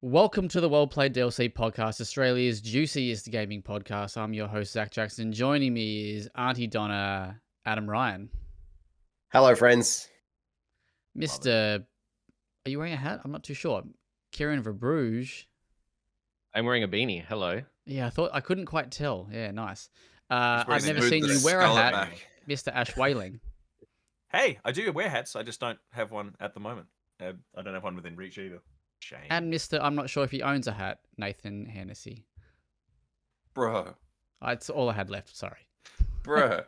Welcome to the WellPlayed DLC podcast, Australia's juiciest gaming podcast. I'm your host, Zach Jackson. Joining me is Auntie Donna, Adam Ryan. Hello, friends. Mr. Are you wearing a hat? I'm not too sure. Kieron Verbruge. I'm wearing a beanie. Hello. Yeah, I couldn't quite tell. Yeah, nice. He's I've never seen you wear a hat, Mr. Ash Whaling. Hey, I do wear hats. I just don't have one at the moment. I don't have one within reach either. Shame. And Mr. I'm not sure if he owns a hat, Nathan Hennessy. Bro. It's all I had left, sorry. Bro.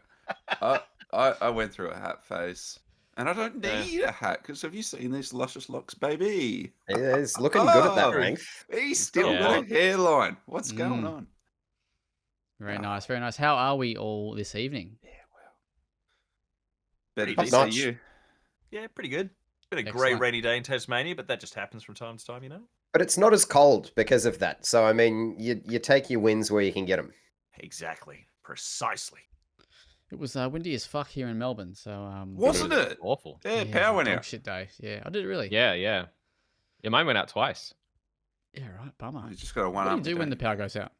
I went through a hat phase. And I don't need a hat, because have you seen these luscious locks, baby? He's looking good at that length. He's still got a hairline. What's going on? Very nice, very nice. How are we all this evening? Yeah, well. Better Pretty to much. see you. Yeah, pretty good. Been a Excellent. great rainy day in Tasmania, but that just happens from time to time, you know? But it's not as cold because of that. So, I mean, you take your wins where you can get them. Exactly. Precisely. It was windy as fuck here in Melbourne, so Wasn't it? Awful. Yeah, power went dog out. shit day. Yeah, I did it really. Yeah. Yeah, mine went out twice. Yeah, right. Bummer. You just got to one What up. do you do when the power goes out?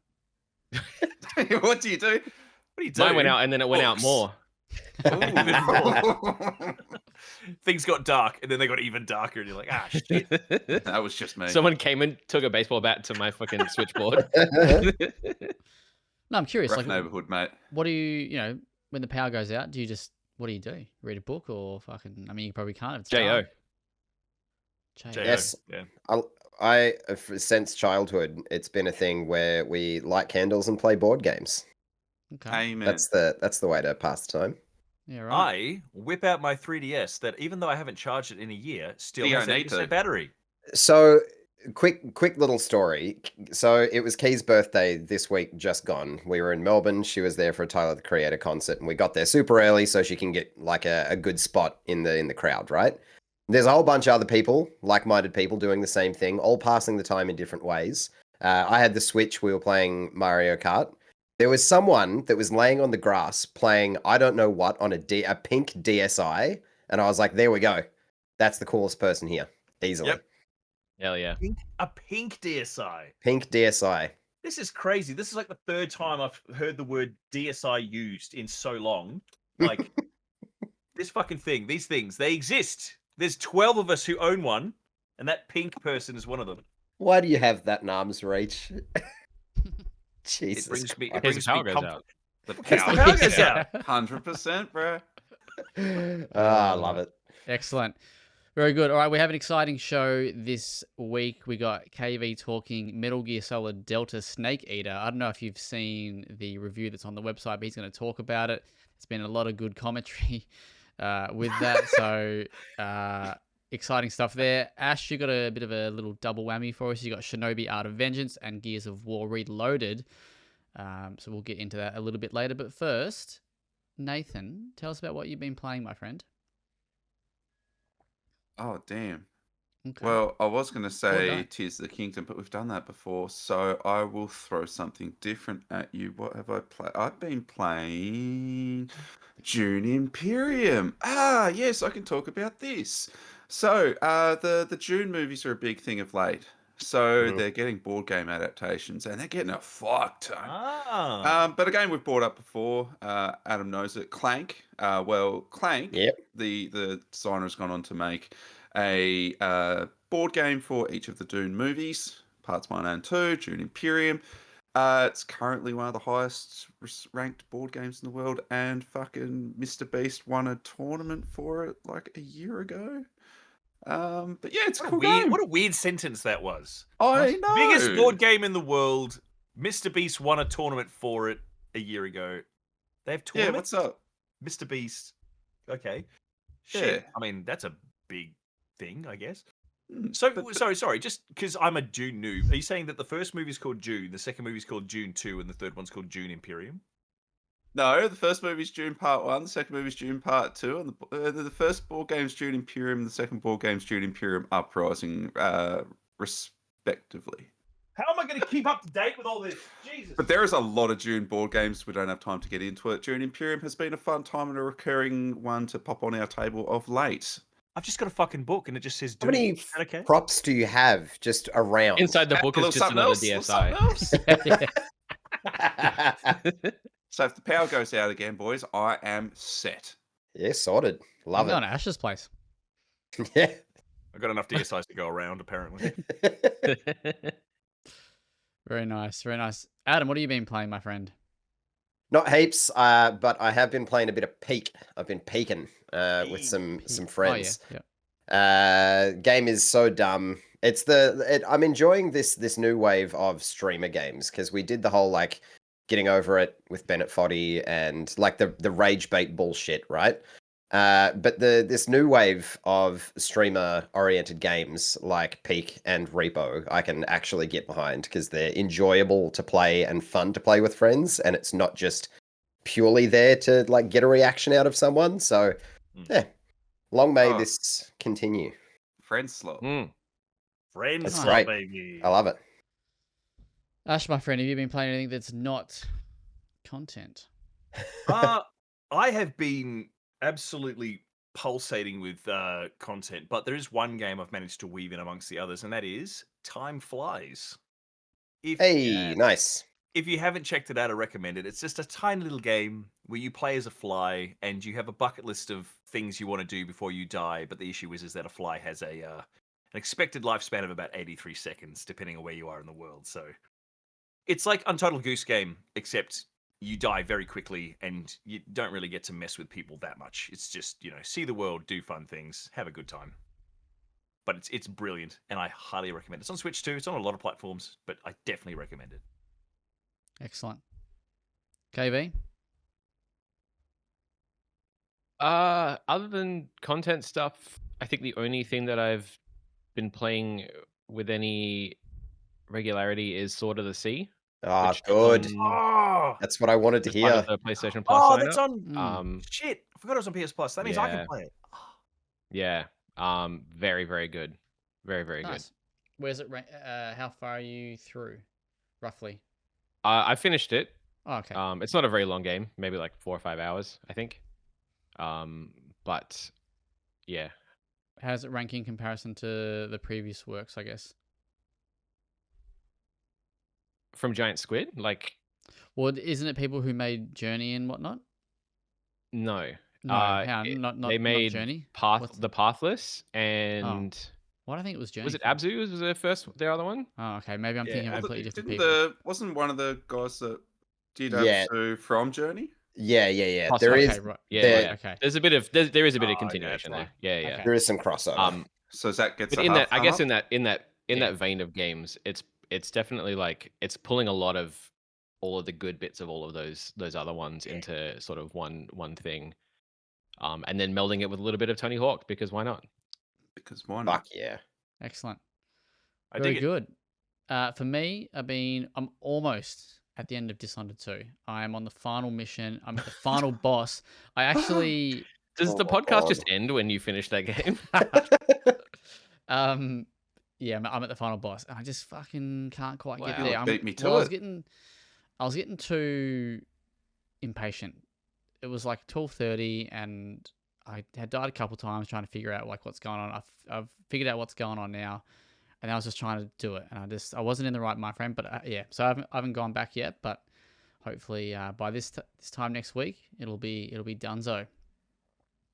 What do you do? What do you do? Mine went out and then it went out Books. more. Things got dark, and then they got even darker, and you're like, ah, shit. That was just me. Someone came and took a baseball bat to my fucking switchboard. No, I'm curious. Rough Like, neighborhood, mate. what do you when the power goes out? Do you just what do you do? Read a book or fucking? I mean, you probably can't. If it's J.O. dark. J.O. Yes. Yeah. I since childhood, it's been a thing where we light candles and play board games. Okay. Amen. That's the way to pass the time. Yeah, right. I whip out my 3DS that, even though I haven't charged it in a year, still You has don't an need 80% to. battery. So, quick little story. So, it was Key's birthday this week, just gone. We were in Melbourne. She was there for a Tyler the Creator concert, and we got there super early so she can get like a good spot in the crowd, right? There's a whole bunch of other people, like-minded people, doing the same thing, all passing the time in different ways. I had the Switch. We were playing Mario Kart. There was someone that was laying on the grass playing I don't know what on a pink DSi, and I was like, there we go. That's the coolest person here, easily. Yep. Hell yeah. A pink DSi. Pink DSi. This is crazy. This is like the third time I've heard the word DSi used in so long. Like, this fucking thing, these things, they exist. There's 12 of us who own one, and that pink person is one of them. Why do you have that in arm's reach? Jesus. It brings me, In case the power goes comfort. out. The Because the power power goes out. 100%, bro. I love it. Excellent. Very good. All right, we have an exciting show this week. We got KV talking Metal Gear Solid Delta Snake Eater. I don't know if you've seen the review that's on the website, but he's going to talk about it. There's been a lot of good commentary with that, so exciting stuff there. Ash, you got a bit of a little double whammy for us. You got Shinobi Art of Vengeance and Gears of War Reloaded. So we'll get into that a little bit later. But first, Nathan, tell us about what you've been playing, my friend. Oh, damn. Okay. Well, I was going to say done. Tears of the Kingdom, but we've done that before, so I will throw something different at you. What have I played? I've been playing June Imperium. Ah, yes, I can talk about this. So, the June movies are a big thing of late. So they're getting board game adaptations, and they're getting a fuck ton. Ah. But a game we've brought up before, Adam knows it, Clank. Clank, Yep. the designer has gone on to make a board game for each of the Dune movies, parts 1 and 2, June Imperium. It's currently one of the highest ranked board games in the world, and fucking Mr. Beast won a tournament for it like a year ago. But yeah, it's a cool game. What a weird sentence that was. I know. Biggest board game in the world. Mr. Beast won a tournament for it a year ago. They have Yeah, tournaments? what's up? Mr. Beast. Okay. Yeah. Shit. I mean, that's a big thing, I guess. Mm, So, but- sorry, just because I'm a June noob, are you saying that the first movie's called June, the second movie's called June 2, and the third one's called June Imperium? No, the first movie's June Part 1, the second movie's June Part 2, and the first board game's June Imperium, the second board game's June Imperium Uprising, respectively. How am I going to keep up to date with all this? Jesus. But there is a lot of June board games. We don't have time to get into it. June Imperium has been a fun time and a recurring one to pop on our table of late. I've just got a fucking book and it just says How Doom. many Is that okay? props do you have just around? Inside the A book little is just something another else, little DSI. something else. So if the power goes out again, boys, I am set. Yeah, sorted. Love I'm going to Ash's place. it. Yeah. I've got enough DSIs to go around, apparently. Very nice. Very nice. Adam, what have you been playing, my friend? Not heaps, but I have been playing a bit of Peak. I've been peeking with some friends. Oh, yeah. Game is so dumb. I'm enjoying this new wave of streamer games because we did the whole like getting over it with Bennett Foddy and like the rage bait bullshit, right? But this new wave of streamer oriented games like Peak and Repo, I can actually get behind because they're enjoyable to play and fun to play with friends, and it's not just purely there to like get a reaction out of someone. So yeah, long may this continue. Friend slot. Friends, That's love, great. baby. I love it. Ash, my friend, have you been playing anything that's not content? I have been absolutely pulsating with content, but there is one game I've managed to weave in amongst the others, and that is Time Flies. Hey, nice. If you haven't checked it out, I recommend it. It's just a tiny little game where you play as a fly and you have a bucket list of things you want to do before you die. But the issue is that a fly has an expected lifespan of about 83 seconds, depending on where you are in the world. So it's like Untitled Goose Game, except you die very quickly and you don't really get to mess with people that much. It's just, see the world, do fun things, have a good time. But it's brilliant, and I highly recommend it. It's on Switch too. It's on a lot of platforms, but I definitely recommend it. Excellent. KB? Other than content stuff, I think the only thing that I've been playing with any regularity is Sword of the Sea. Ah, which is good. Oh, That's what I wanted to as part hear. of the PlayStation Plus that's lineup. on. Shit, I forgot it was on PS Plus. That means I Yeah. can play it. Yeah. Very, very good. Very, very good. Nice. Where's it? How far are you through, roughly? I finished it. Oh, okay. It's not a very long game, maybe like 4 or 5 hours, I think. But yeah, How does it rank in comparison to the previous works, I guess? from Giant Squid, like Well, isn't it people who made Journey and whatnot? no. No, how? It- Not they made Journey? the Pathless, and Why do I think it was Journey? was it Abzu? Was the other one? Oh, okay. Maybe I'm Yeah. thinking of completely different Didn't people. wasn't one of the guys that did Yeah. Absu from Journey? Yeah. Possibly. There Okay, is right. Yeah, There- yeah. Okay. There is a bit of yeah, continuation that's there. Yeah. Okay. there is some crossover. So that gets But a in half that, I guess thumb in up? that vein of games, it's definitely like it's pulling a lot of all of the good bits of all of those other ones into sort of one thing, and then melding it with a little bit of Tony Hawk, because why not? Because why not? Fuck yeah. Excellent. I Very dig it. good. For me, I'm almost at the end of Dishonored 2. I am on the final mission. I'm at the final boss. I actually, Does the Oh, podcast God. just end when you finish that game? yeah, I'm at the final boss, and I just fucking can't quite get Wow. there. Beat me to well, it. I was getting too impatient. It was like 12:30, and I had died a couple times trying to figure out like what's going on. I've figured out what's going on now, and I was just trying to do it, and I wasn't in the right mind frame. But yeah, so I haven't gone back yet, but hopefully by this time next week it'll be donezo.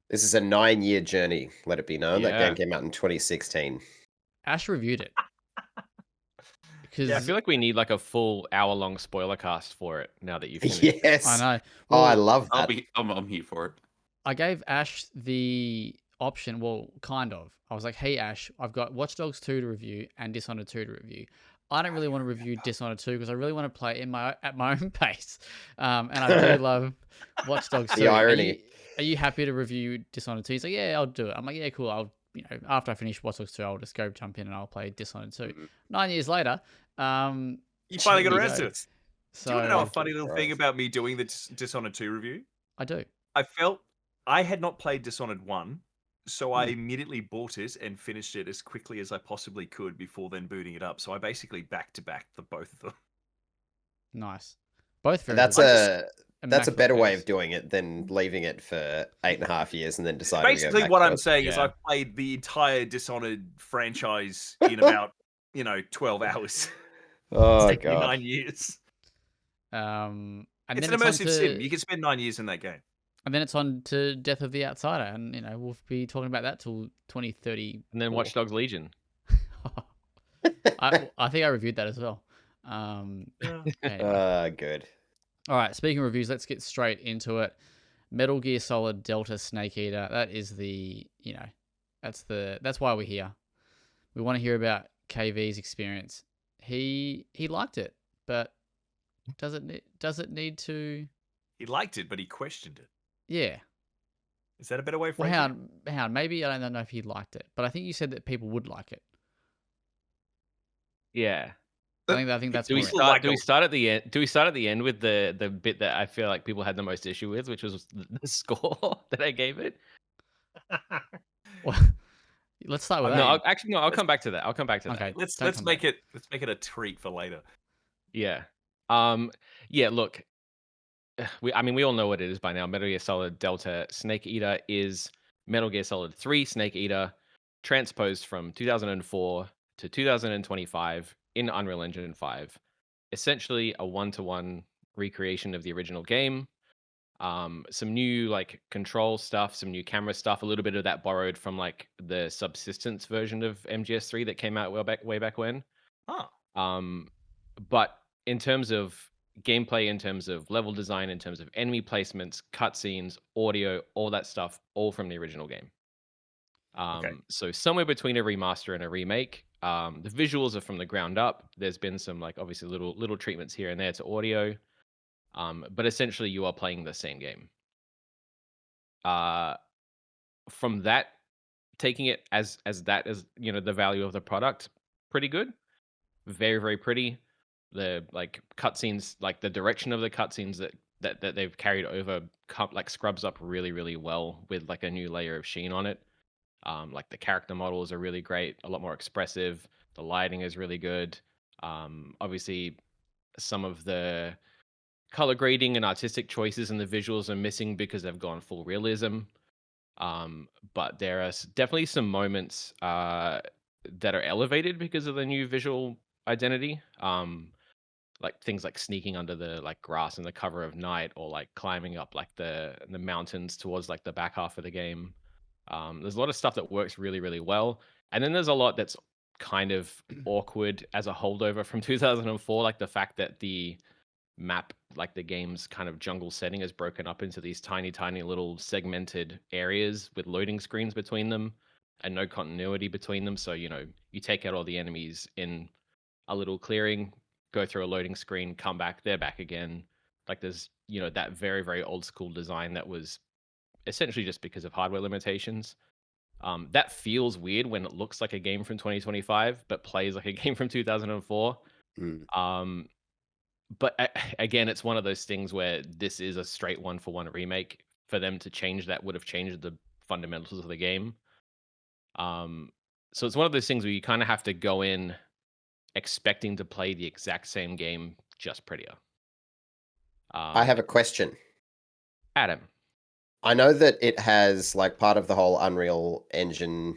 This is a 9-year journey, let it be known. That Yeah. game came out in 2016. Ash reviewed it because I feel like we need like a full hour-long spoiler cast for it now that you've finished. Yes. I know. Oh, I Well, love that. I'm here for it. I gave Ash the option. Well, kind of. I was like, "Hey, Ash, I've got Watch Dogs 2 to review and Dishonored 2 to review. I don't really want to review Dishonored 2 because I really want to play it at my own pace. And I do love Watch Dogs 2. The irony. Are you happy to review Dishonored 2? He's like, "Yeah, I'll do it." I'm like, "Yeah, cool. After I finish Watch Dogs 2, I'll just go jump in and I'll play Dishonored 2." 9 years later, You finally got there you around go. to it. So Do you want to know a Thank you, funny little thing Christ. about me doing the Dishonored 2 review? I do. I felt I had not played Dishonored 1, so I immediately bought it and finished it as quickly as I possibly could before then booting it up. So I basically back-to-back the both of them. Nice. Both very That's good. That's a immaculate better way pace. of doing it than leaving it for 8.5 years and then deciding to go Basically, back what to I'm it. saying is Yeah. I've played the entire Dishonored franchise in about 12 hours. Oh, It's taken me God. 9 years. And It's then an it's on immersive sim. to You can spend 9 years in that game. and then it's on to Death of the Outsider, and we'll be talking about that till 2030. And then Watch Dogs Legion. I think I reviewed that as well. Anyway. Good. All right, speaking of reviews, let's get straight into it. Metal Gear Solid Delta Snake Eater. That is that's why we're here. We want to hear about KV's experience. He liked it, but does it need to? He liked it, but he questioned it. Yeah. Is that a better way of Well, phrasing it? how maybe I don't know if he liked it, but I think you said that people would like it. Yeah. I think that's Do we more it. start? Do we start at the end? Do we start at the end with the bit that I feel like people had the most issue with, which was the score that I gave it? Well, let's start with No, that. I'll come back to that. I'll come back to that. Okay, Let's don't come make back. it a treat for later. Yeah. Yeah. Look, we all know what it is by now. Metal Gear Solid Delta Snake Eater is Metal Gear Solid 3 Snake Eater, transposed from 2004 to 2025 in Unreal Engine 5. Essentially a one-to-one recreation of the original game. Some new like control stuff, some new camera stuff, a little bit of that borrowed from like the Subsistence version of MGS3 that came out way back when. Oh. But in terms of gameplay, in terms of level design, in terms of enemy placements, cutscenes, audio, all that stuff, all from the original game. So somewhere between a remaster and a remake. The visuals are from the ground up. There's been some like obviously little treatments here and there to audio. But essentially you are playing the same game. From that, taking it as that as the value of the product, pretty good. Very, very pretty. The like cutscenes, like the direction of the cutscenes that they've carried over, like scrubs up really, really well with like a new layer of sheen on it. Like the character models are really great, a lot more expressive. The lighting is really good. Obviously, some of the color grading and artistic choices in the visuals are missing because they've gone full realism. But there are definitely some moments that are elevated because of the new visual identity. Like things like sneaking under the like grass in the cover of night, or like climbing up like the mountains towards like the back half of the game. There's a lot of stuff that works really, really well, and then there's a lot that's kind of awkward as a holdover from 2004, like the fact that the map, like the game's kind of jungle setting, is broken up into these tiny little segmented areas with loading screens between them and no continuity between them. So you take out all the enemies in a little clearing, go through a loading screen, come back, they're back again. Like there's that very, very old school design that was essentially just because of hardware limitations. That feels weird when it looks like a game from 2025 but plays like a game from 2004. But again, it's one of those things where this is a straight one-for-one remake. For them to change that would have changed the fundamentals of the game. So it's one of those things where you kind of have to go in expecting to play the exact same game, just prettier. I have a question. Adam. I know that it has, like, part of the whole Unreal Engine,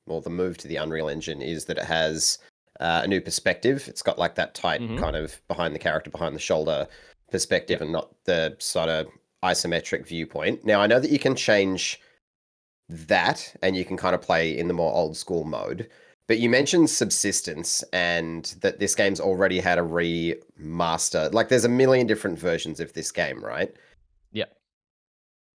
or the move to the Unreal Engine, is that it has a new perspective. It's got like that tight kind of behind the character, behind the shoulder perspective, and not the sort of isometric viewpoint. Now, I know that you can change that and you can kind of play in the more old school mode, but you mentioned Subsistence and that this game's already had a remaster. Like there's a million different versions of this game, right? Yep.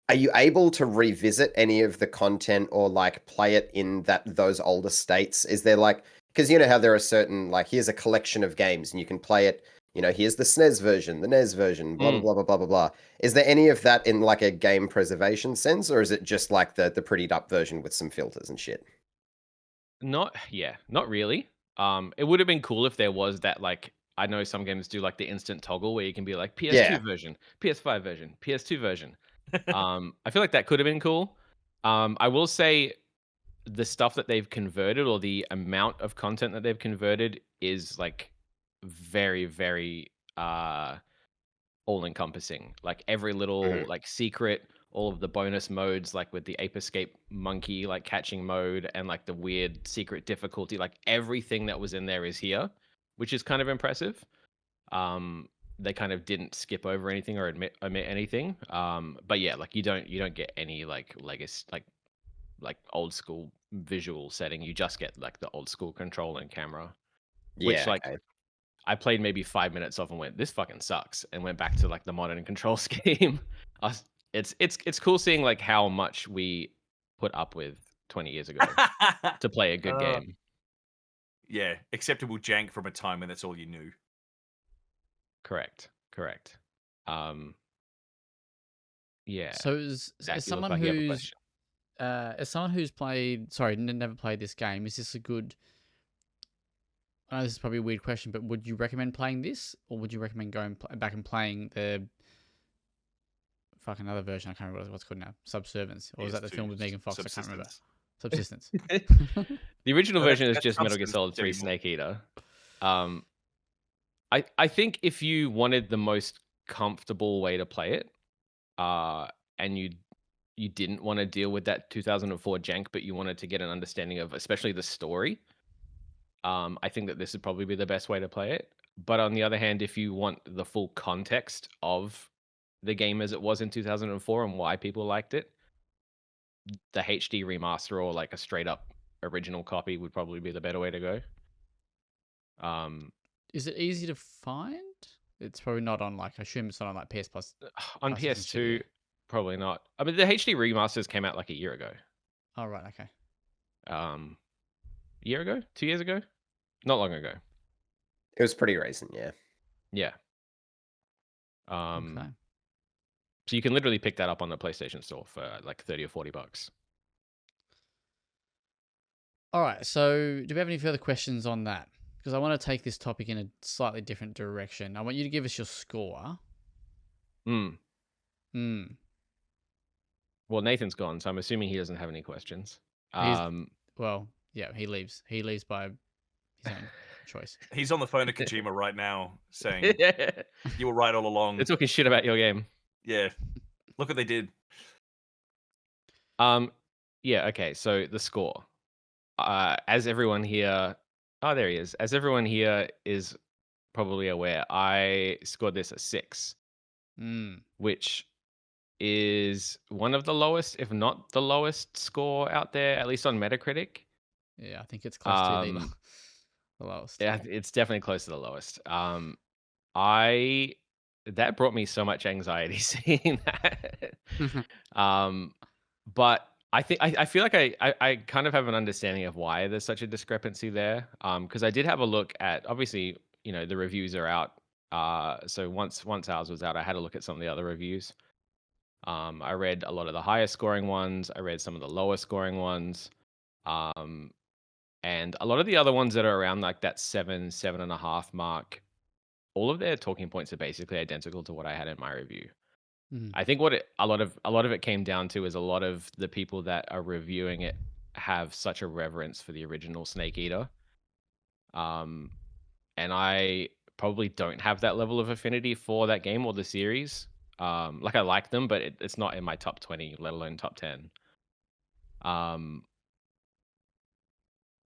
Are you able to revisit any of the content or like play it in those older states? Is there like, because you know how there are certain, like, here's a collection of games and you can play it, here's the SNES version, the NES version, blah, blah, blah, blah, blah, blah, blah. Is there any of that in like a game preservation sense, or is it just like the prettied up version with some filters and shit? Not really. It would have been cool if there was that, like, I know some games do like the instant toggle where you can be like PS2 version, PS5 version, PS2 version. I feel like that could have been cool. I will say the stuff that they've converted, or the amount of content that they've converted, is like very, very all encompassing. Like every little like secret, all of the bonus modes, like with the ape escape monkey like catching mode and like the weird secret difficulty, like everything that was in there is here, which is kind of impressive. They kind of didn't skip over anything or omit anything. But yeah, like you don't get any like legacy like old school visual setting. You just get like the old school control and camera. Which Yeah, like okay. I played maybe 5 minutes of and went, this fucking sucks, and went back to like the modern control scheme. It's cool seeing like how much we put up with 20 years ago to play a good game. Yeah, acceptable jank from a time when that's all you knew. Correct. Yeah. So as Zach, you look someone like you have a who's question. as someone who's never played this game, is this a good? I know this is probably a weird question, but would you recommend playing this, or would you recommend going back and playing the fucking other version? I can't remember what's called now. Subservience, or was that the film with Megan Fox? I can't remember. Subsistence. The original No, version is that's just Metal Gear Substance Solid 3 anymore. Snake Eater. I think if you wanted the most comfortable way to play it, and you didn't want to deal with that 2004 jank, but you wanted to get an understanding of especially the story, I think that this would probably be the best way to play it. But on the other hand, if you want the full context of the game as it was in 2004 and why people liked it, the HD remaster or like a straight up original copy would probably be the better way to go. Is it easy to find? It's probably not on like, I assume it's not on like PS Plus. On Plus and PS2, shit, yeah. probably not. I mean, the HD remasters came out like a year ago. Oh, right, okay. Year ago? 2 years ago? Not long ago. It was pretty recent, yeah. Yeah. Okay. So you can literally pick that up on the PlayStation Store for like $30 or $40. All right, so do we have any further questions on that? Because I want to take this topic in a slightly different direction. I want you to give us your score. Well, Nathan's gone, so I'm assuming he doesn't have any questions. Well, yeah, he leaves. He leaves by his own choice. He's on the phone to Kojima right now saying, you were right all along. They're talking shit about your game. Yeah. Look what they did. Yeah, okay, so the score. As everyone here... Oh, there he is. As everyone here is probably aware, I scored this a 6, which is one of the lowest, if not the lowest score out there, at least on Metacritic. Yeah, I think it's close to the lowest. Yeah, it's definitely close to the lowest. That brought me so much anxiety seeing that. But I feel like I kind of have an understanding of why there's such a discrepancy there. Because I did have a look at, obviously, you know, the reviews are out. So once ours was out, I had a look at some of the other reviews. I read a lot of the higher scoring ones. I read some of the lower scoring ones. And a lot of the other ones that are around like that 7.5 mark, all of their talking points are basically identical to what I had in my review. I think a lot of it came down to is a lot of the people that are reviewing it have such a reverence for the original Snake Eater. And I probably don't have that level of affinity for that game or the series. Like I like them, but it's not in my top 20, let alone top 10.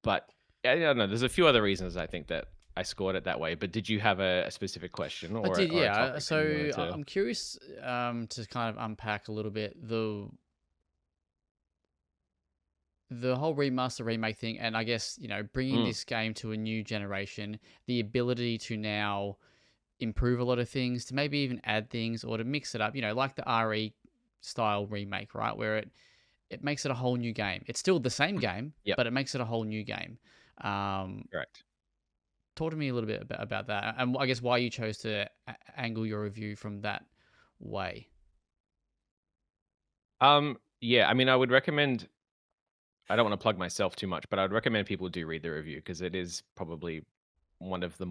But I don't know. There's a few other reasons I think that I scored it that way. But did you have a specific question? Or I did, or a yeah. topic that So you wanted to... I'm curious to kind of unpack a little bit the whole remaster remake thing, and I guess, you know, bringing this game to a new generation, the ability to now improve a lot of things, to maybe even add things or to mix it up, you know, like the RE style remake, right? Where it makes it a whole new game. It's still the same game, but it makes it a whole new game. Correct. Talk to me a little bit about that, and I guess why you chose to angle your review from that way. Yeah, I mean, I would recommend... I don't want to plug myself too much, but I would recommend people do read the review because it is probably one of the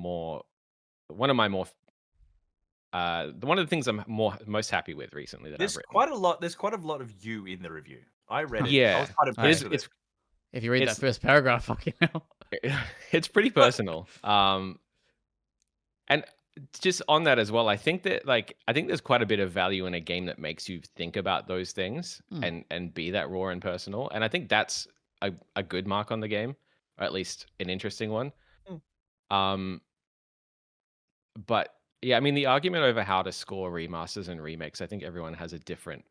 things I'm most happy with recently that I've written. There's quite a lot of you in the review. I read it. Yeah, I was quite impressed with it. If you read that first paragraph, fucking hell. It's pretty personal. And just on that as well, I think that I think there's quite a bit of value in a game that makes you think about those things and be that raw and personal. And I think that's a good mark on the game, or at least an interesting one. Mm. But yeah, I mean the argument over how to score remasters and remakes, I think everyone has a different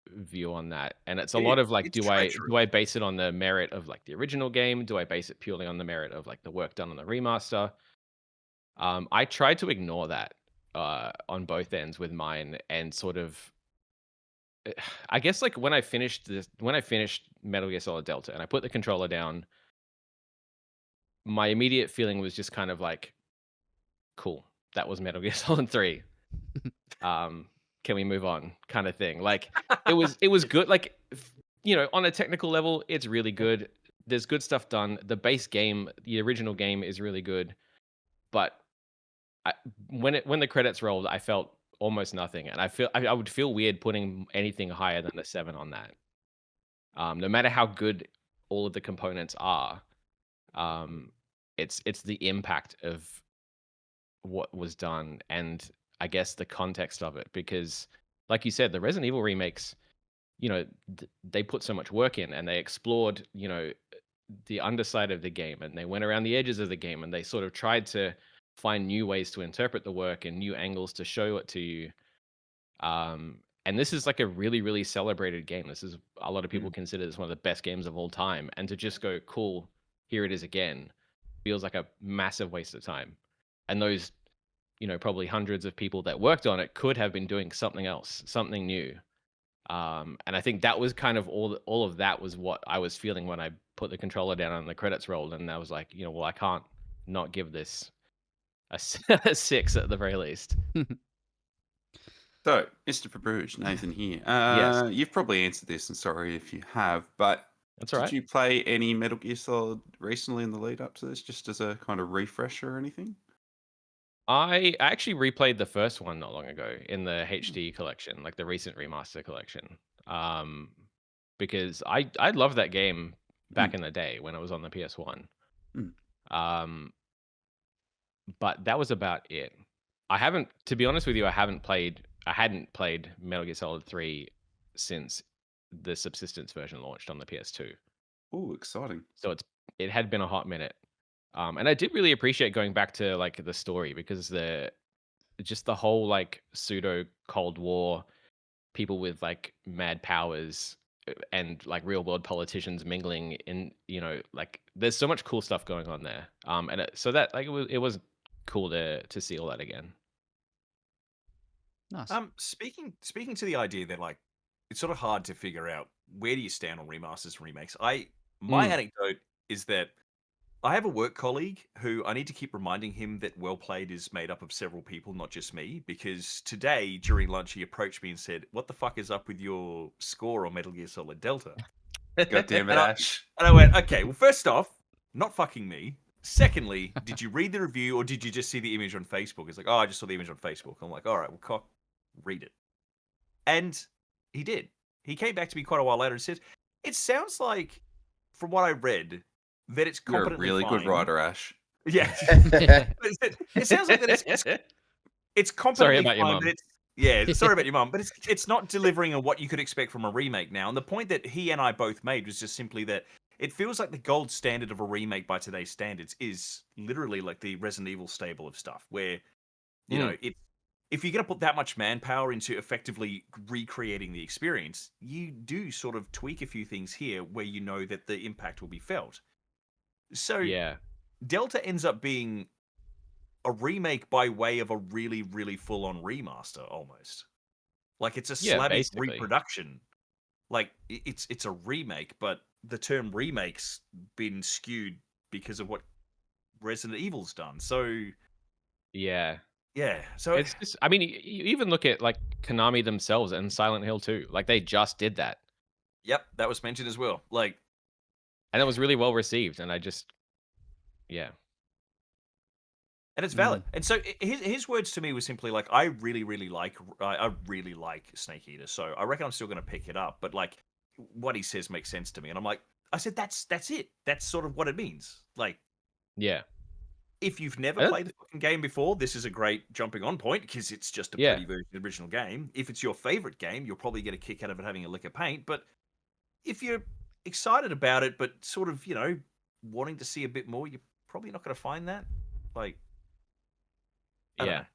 view on that. And it's a lot of like, It's do I treachery. base it on the merit of like the original game? Do I base it purely on the merit of like the work done on the remaster? I tried to ignore that on both ends with mine, and sort of, I guess like when I finished Metal Gear Solid Delta and I put the controller down, my immediate feeling was just kind of like, cool, that was Metal Gear Solid 3. Can we move on, kind of thing. Like it was good. Like on a technical level, it's really good. There's good stuff done. The base game, the original game, is really good, but when the credits rolled, I felt almost nothing, and I would feel weird putting anything higher than a 7 on that. No matter how good all of the components are, it's the impact of what was done, and I guess the context of it, because like you said, the Resident Evil remakes, they put so much work in, and they explored, the underside of the game, and they went around the edges of the game, and they sort of tried to find new ways to interpret the work and new angles to show it to you. And this is like a really, really celebrated game. This is, a lot of people consider this one of the best games of all time. And to just go, cool, here it is again, feels like a massive waste of time. And those, probably hundreds of people that worked on it could have been doing something else, something new. And I think that was kind of all of that was what I was feeling when I put the controller down and the credits rolled. And I was like, well, I can't not give this a 6 at the very least. So, Mr. Pabrouge, Nathan here. Yes. You've probably answered this, and sorry if you have, but That's all right. did you play any Metal Gear Solid recently in the lead up to this, just as a kind of refresher or anything? I actually replayed the first one not long ago in the HD collection, like the recent remaster collection. Because I loved that game back in the day when it was on the PS1. But that was about it. To be honest with you, I hadn't played Metal Gear Solid 3 since the Subsistence version launched on the PS2. Oh, exciting. So it had been a hot minute. And I did really appreciate going back to like the story, because just the whole like pseudo Cold War, people with like mad powers and like real world politicians mingling in, like there's so much cool stuff going on there. So that like it was cool to see all that again. Nice. Speaking to the idea that like it's sort of hard to figure out where do you stand on remasters and remakes. My anecdote is that I have a work colleague who I need to keep reminding him that WellPlayed is made up of several people, not just me, because today during lunch he approached me and said, "What the fuck is up with your score on Metal Gear Solid Delta?" God damn it, Ash. And I went, "Okay, well, first off, not fucking me. Secondly, did you read the review or did you just see the image on Facebook?" He's like, "Oh, I just saw the image on Facebook." I'm like, "All right, well, cock, read it." And he did. He came back to me quite a while later and said, "It sounds like, from what I read, that it's You're a competently really good fine." writer, Ash. Yeah. It sounds like that it's competently Sorry about your fine, mum. but yeah, sorry about your mum, but it's not delivering on what you could expect from a remake now. And the point that he and I both made was just simply that it feels like the gold standard of a remake by today's standards is literally like the Resident Evil stable of stuff, where if you're going to put that much manpower into effectively recreating the experience, you do sort of tweak a few things here where you know that the impact will be felt. So Yeah. Delta ends up being a remake by way of a really, really full-on remaster, almost. Like it's a Slavic basically. reproduction. Like it's a remake, but the term remake's been skewed because of what Resident Evil's done. So Yeah. yeah, so It's just, I mean, you even look at like Konami themselves and Silent Hill 2. Like they just did that. yep, that was mentioned as well. Like, And it was really well received. And I just, yeah. and it's valid. And so his words to me were simply like, I really like Snake Eater, so I reckon I'm still going to pick it up. But like, what he says makes sense to me, and I'm like, I said, that's it. That's sort of what it means. Like, Yeah. if you've never I don't played the fucking game before, this is a great jumping on point because it's just a Yeah. pretty version of the original game. If it's your favorite game, you'll probably get a kick out of it having a lick of paint. But if you're excited about it, but sort of, wanting to see a bit more, you're probably not going to find that. Like, I don't Yeah. know.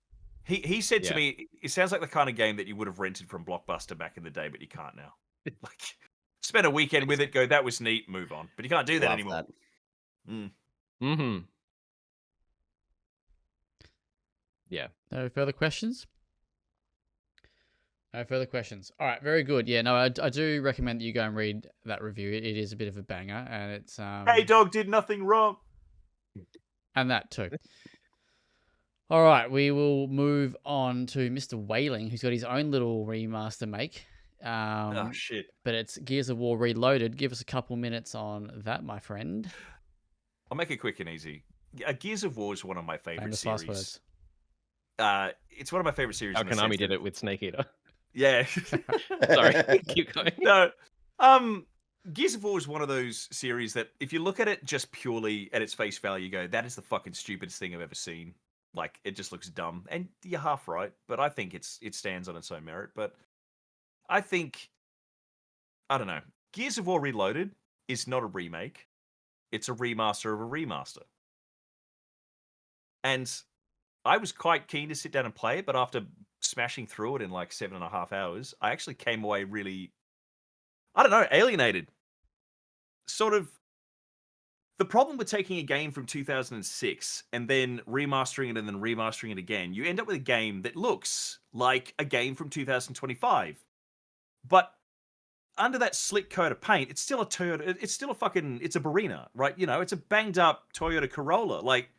He said to Yeah. me, it sounds like the kind of game that you would have rented from Blockbuster back in the day, but you can't now. Like, spend a weekend with it, go, that was neat, move on. But you can't do that Love anymore. that. Mm. Mm-hmm. Yeah. No further questions? No further questions. All right, very good. Yeah, no, I do recommend that you go and read that review. It is a bit of a banger, and it's Hey, dog did nothing wrong. and that too. All right, we will move on to Mr. Whaling, who's got his own little remaster make. Oh, shit. But it's Gears of War Reloaded. Give us a couple minutes on that, my friend. I'll make it quick and easy. Gears of War is one of my favorite Famous series. last words. It's one of my favorite series. How in the Konami sense did that- it with Snake Eater. Yeah. Sorry. Keep going. No. Gears of War is one of those series that if you look at it just purely at its face value, you go, that is the fucking stupidest thing I've ever seen. Like, it just looks dumb. And you're half right, but I think it stands on its own merit. But I think, I don't know, Gears of War Reloaded is not a remake. It's a remaster of a remaster. And I was quite keen to sit down and play it, but after smashing through it in like 7.5 hours, I actually came away really, I don't know, alienated. Sort of, the problem with taking a game from 2006 and then remastering it and then remastering it again, you end up with a game that looks like a game from 2025. But under that slick coat of paint, it's still a Toyota, it's still a fucking, it's a Barina, right? It's a banged up Toyota Corolla. Like,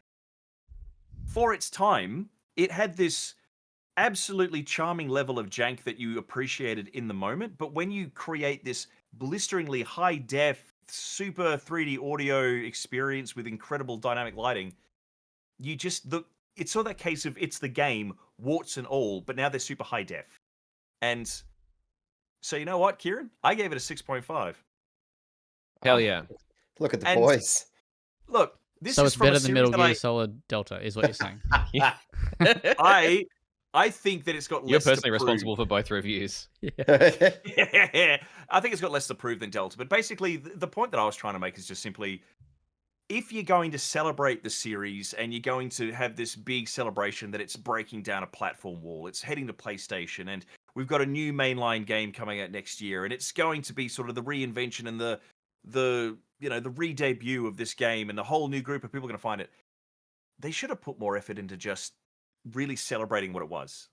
for its time, it had this absolutely charming level of jank that you appreciated in the moment. But when you create this blisteringly high def, super 3D audio experience with incredible dynamic lighting, you just it's sort of that case of it's the game, warts and all, but now they're super high def. And so you know what, Kieran? I gave it a 6.5. Hell yeah. Look at the And- boys. Look, this So is it's from better a than series Metal that Gear Solid Delta, is what you're saying. I think that it's got less You're to personally prove. responsible for both reviews. I think it's got less to prove than Delta. But basically, the point that I was trying to make is just simply, if you're going to celebrate the series and you're going to have this big celebration that it's breaking down a platform wall, it's heading to PlayStation, and we've got a new mainline game coming out next year, and it's going to be sort of the reinvention and the re-debut of this game, and the whole new group of people are going to find it. They should have put more effort into just really celebrating what it was,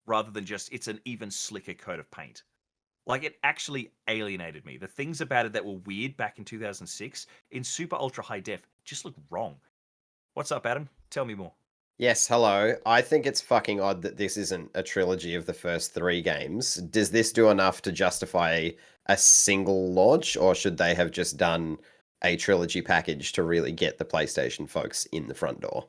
rather than just it's an even slicker coat of paint. Like, it actually alienated me. The things about it that were weird back in 2006 in super ultra high def just look wrong. What's up, Adam? Tell me more. Yes, hello. I think it's fucking odd that this isn't a trilogy of the first 3 games. Does this do enough to justify a single launch, or should they have just done a trilogy package to really get the PlayStation folks in the front door?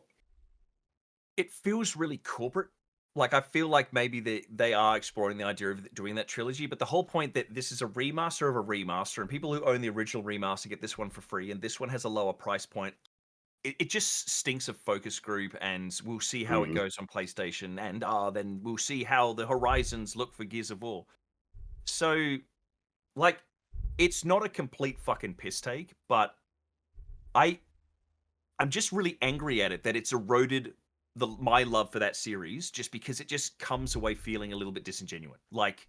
It feels really corporate. Like, I feel like maybe they are exploring the idea of doing that trilogy, but the whole point that this is a remaster of a remaster, and people who own the original remaster get this one for free, and this one has a lower price point, it just stinks of focus group, and we'll see how it goes on PlayStation, and then we'll see how the horizons look for Gears of War. So, like, it's not a complete fucking piss take, but I'm just really angry at it that it's eroded my love for that series just because it just comes away feeling a little bit disingenuous. Like,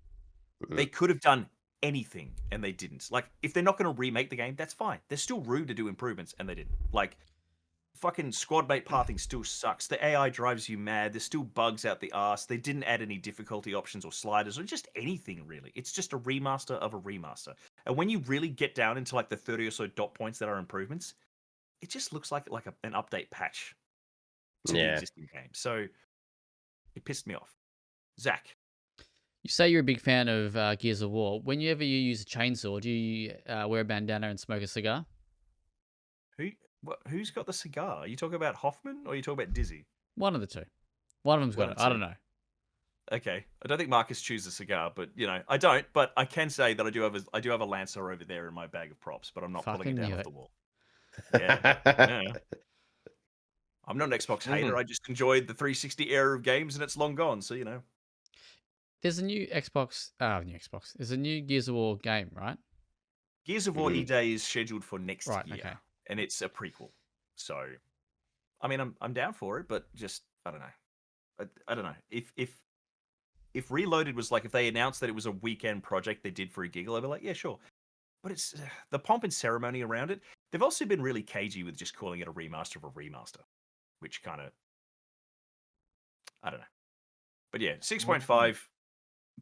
they could have done anything and they didn't. Like, if they're not going to remake the game, that's fine. They're still rude to do improvements and they didn't. Like, fucking squad mate pathing still sucks. The AI drives you mad. There's still bugs out the arse. They didn't add any difficulty options or sliders or just anything really. It's just a remaster of a remaster. And when you really get down into like the 30 or so dot points that are improvements, it just looks like an update patch to the existing game. So it pissed me off. Zach. You say you're a big fan of Gears of War. Whenever you use a chainsaw, do you wear a bandana and smoke a cigar? Who's got the cigar? Are you talking about Hoffman or are you talking about Dizzy? One of the two. One of them's got it. I don't know. Okay, I don't think Marcus chooses a cigar, but I don't. But I can say that I do have a Lancer over there in my bag of props, but I'm not pulling it down off the wall. Yeah. I'm not an Xbox Mhm. hater. I just enjoyed the 360 era of games, and it's long gone. So There's a new Xbox. New Xbox. There's a new Gears of War game, right? Gears of War Mhm. E-Day is scheduled for next Right. year, Okay. and it's a prequel. So, I mean, I'm down for it, but just I don't know. I don't know if Reloaded was like if they announced that it was a weekend project they did for a giggle, I'd be like, yeah, sure. But it's the pomp and ceremony around it. They've also been really cagey with just calling it a remaster of a remaster, which kind of I don't know. But yeah, 6.5.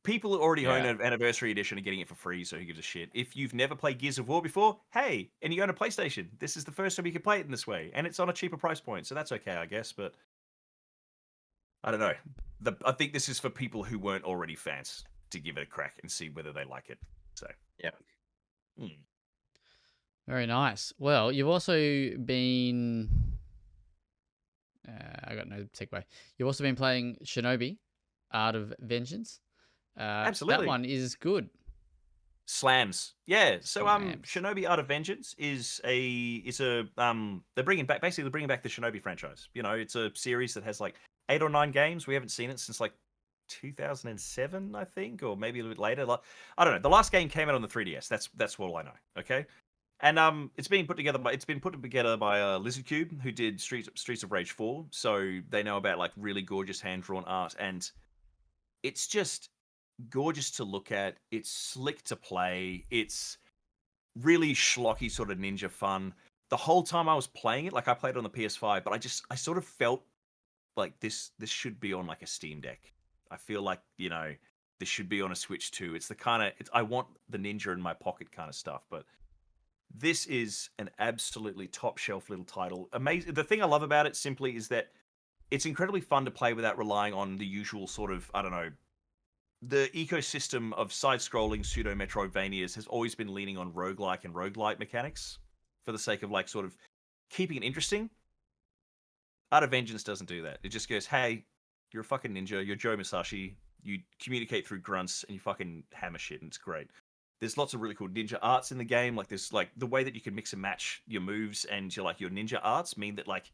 People who already own Yeah. an anniversary edition are getting it for free, so who gives a shit? If you've never played Gears of War before, hey, and you own a PlayStation, this is the first time you can play it in this way, and it's on a cheaper price point, so that's okay, I guess. But I don't know. I think this is for people who weren't already fans to give it a crack and see whether they like it. So Yeah. Very nice. Well, you've also been. I got no segue. You've also been playing Shinobi, Art of Vengeance. That Absolutely. one is good. Slams. Yeah. So Slams. Shinobi Art of Vengeance is a they're bringing back the Shinobi franchise. You know, it's a series that has like 8 or 9 games. We haven't seen it since like 2007, I think, or maybe a little bit later. Like, I don't know. The last game came out on the 3DS. That's all I know. Okay. And it's been put together by Lizard Cube, who did Streets of Rage 4. So they know about like really gorgeous hand drawn art, and it's just gorgeous to look at. It's slick to play. It's really schlocky sort of ninja fun. The whole time I was playing it, like I played it on the PS5, but I sort of felt like this should be on like a Steam Deck. I feel like, this should be on a Switch too. It's the kind of I want the ninja in my pocket kind of stuff, but this is an absolutely top shelf little title. Amazing. The thing I love about it simply is that it's incredibly fun to play without relying on the usual sort of, I don't know, the ecosystem of side-scrolling pseudo Metroidvanias has always been leaning on roguelike and roguelite mechanics for the sake of like sort of keeping it interesting. Art of Vengeance doesn't do that. It just goes, hey, you're a fucking ninja, you're Joe Musashi, you communicate through grunts and you fucking hammer shit, and it's great. There's lots of really cool ninja arts in the game. Like there's like the way that you can mix and match your moves and your ninja arts mean that like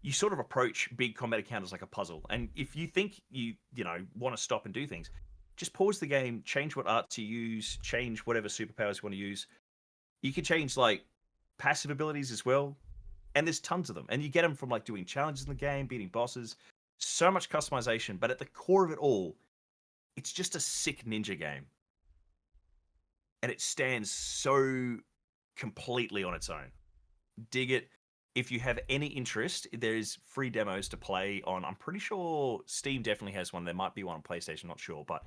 you sort of approach big combat encounters like a puzzle. And if you think you want to stop and do things, just pause the game, change what arts you use, change whatever superpowers you want to use. You can change like passive abilities as well. And there's tons of them. And you get them from like doing challenges in the game, beating bosses. So much customization. But at the core of it all, it's just a sick ninja game. And it stands so completely on its own. Dig it. If you have any interest, there's free demos to play on. I'm pretty sure Steam definitely has one. There might be one on PlayStation, not sure. But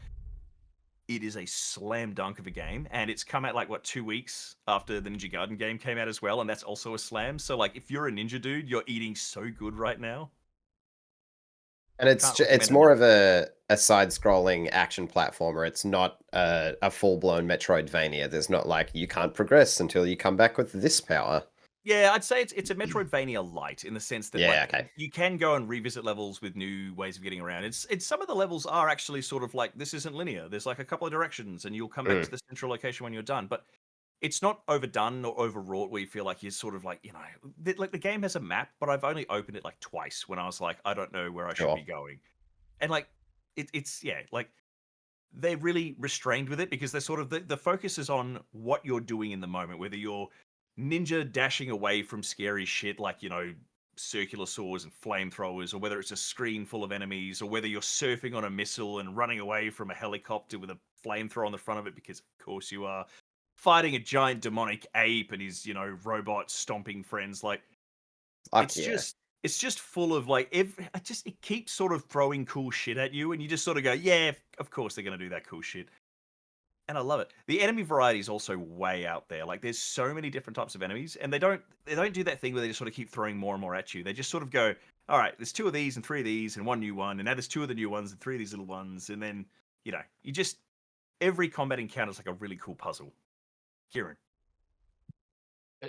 it is a slam dunk of a game. And it's come out like, 2 weeks after the Ninja Gaiden game came out as well. And that's also a slam. So, like, if you're a ninja dude, you're eating so good right now. And Can't it's recommend more enough. of a side-scrolling action platformer. It's not a full-blown Metroidvania. There's not like you can't progress until you come back with this power. Yeah, I'd say it's a Metroidvania light in the sense that Yeah, like okay. you can go and revisit levels with new ways of getting around. It's some of the levels are actually sort of like this isn't linear. There's like a couple of directions, and you'll come back to the central location when you're done. But it's not overdone or overwrought where you feel like you're sort of like like the game has a map, but I've only opened it like twice when I was like I don't know where I should Sure. be going, and like it's like they're really restrained with it because they're sort of the focus is on what you're doing in the moment, whether you're ninja dashing away from scary shit like circular saws and flamethrowers, or whether it's a screen full of enemies, or whether you're surfing on a missile and running away from a helicopter with a flamethrower on the front of it because of course you are fighting a giant demonic ape and his robot stomping friends. Like Fuck yeah. it's just full of like it keeps sort of throwing cool shit at you, and you just sort of go, yeah, of course they're gonna do that cool shit. And I love it. The enemy variety is also way out there. Like there's so many different types of enemies, and they don't do that thing where they just sort of keep throwing more and more at you. They just sort of go, all right, there's 2 of these and 3 of these and 1 new one, and now there's 2 of the new ones and 3 of these little ones, and then you just every combat encounter is like a really cool puzzle. Kieran.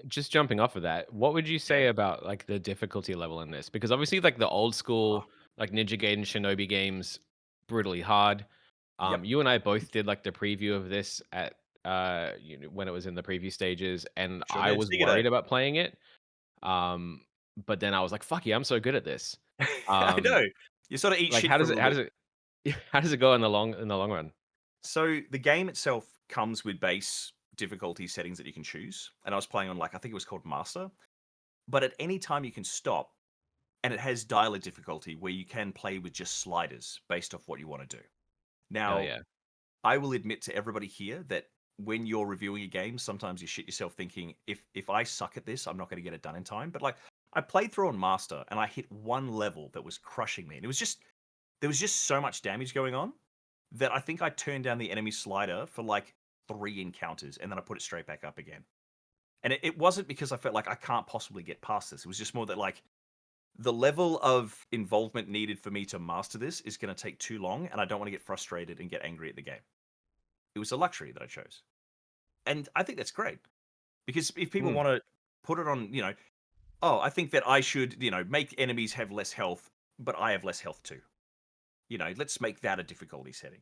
Just jumping off of that, what would you say about like the difficulty level in this? Because obviously, like the old school, like Ninja Gaiden Shinobi games, brutally hard. Yep. You and I both did like the preview of this at when it was in the preview stages, and Sure I did. was Sega Day. worried about playing it. but then I was like, "Fuck yeah, I'm so good at this." I know. You sort of eat Like, shit how for a does it little bit. how does it go in the long run? So the game itself comes with base difficulty settings that you can choose. And I was playing on, like, I think it was called Master. But at any time you can stop, and it has dialer difficulty where you can play with just sliders based off what you want to do. Hell Now, yeah. I will admit to everybody here that when you're reviewing a game, sometimes you shit yourself thinking, if I suck at this, I'm not going to get it done in time. But like, I played through on Master and I hit one level that was crushing me, and there was just so much damage going on that I think I turned down the enemy slider for like 3 encounters, and then I put it straight back up again. And it wasn't because I felt like I can't possibly get past this. It was just more that, like, the level of involvement needed for me to master this is going to take too long, and I don't want to get frustrated and get angry at the game. It was a luxury that I chose. And I think that's great. Because if people want to put it on, oh, I think that I should, make enemies have less health, but I have less health too. Let's make that a difficulty setting.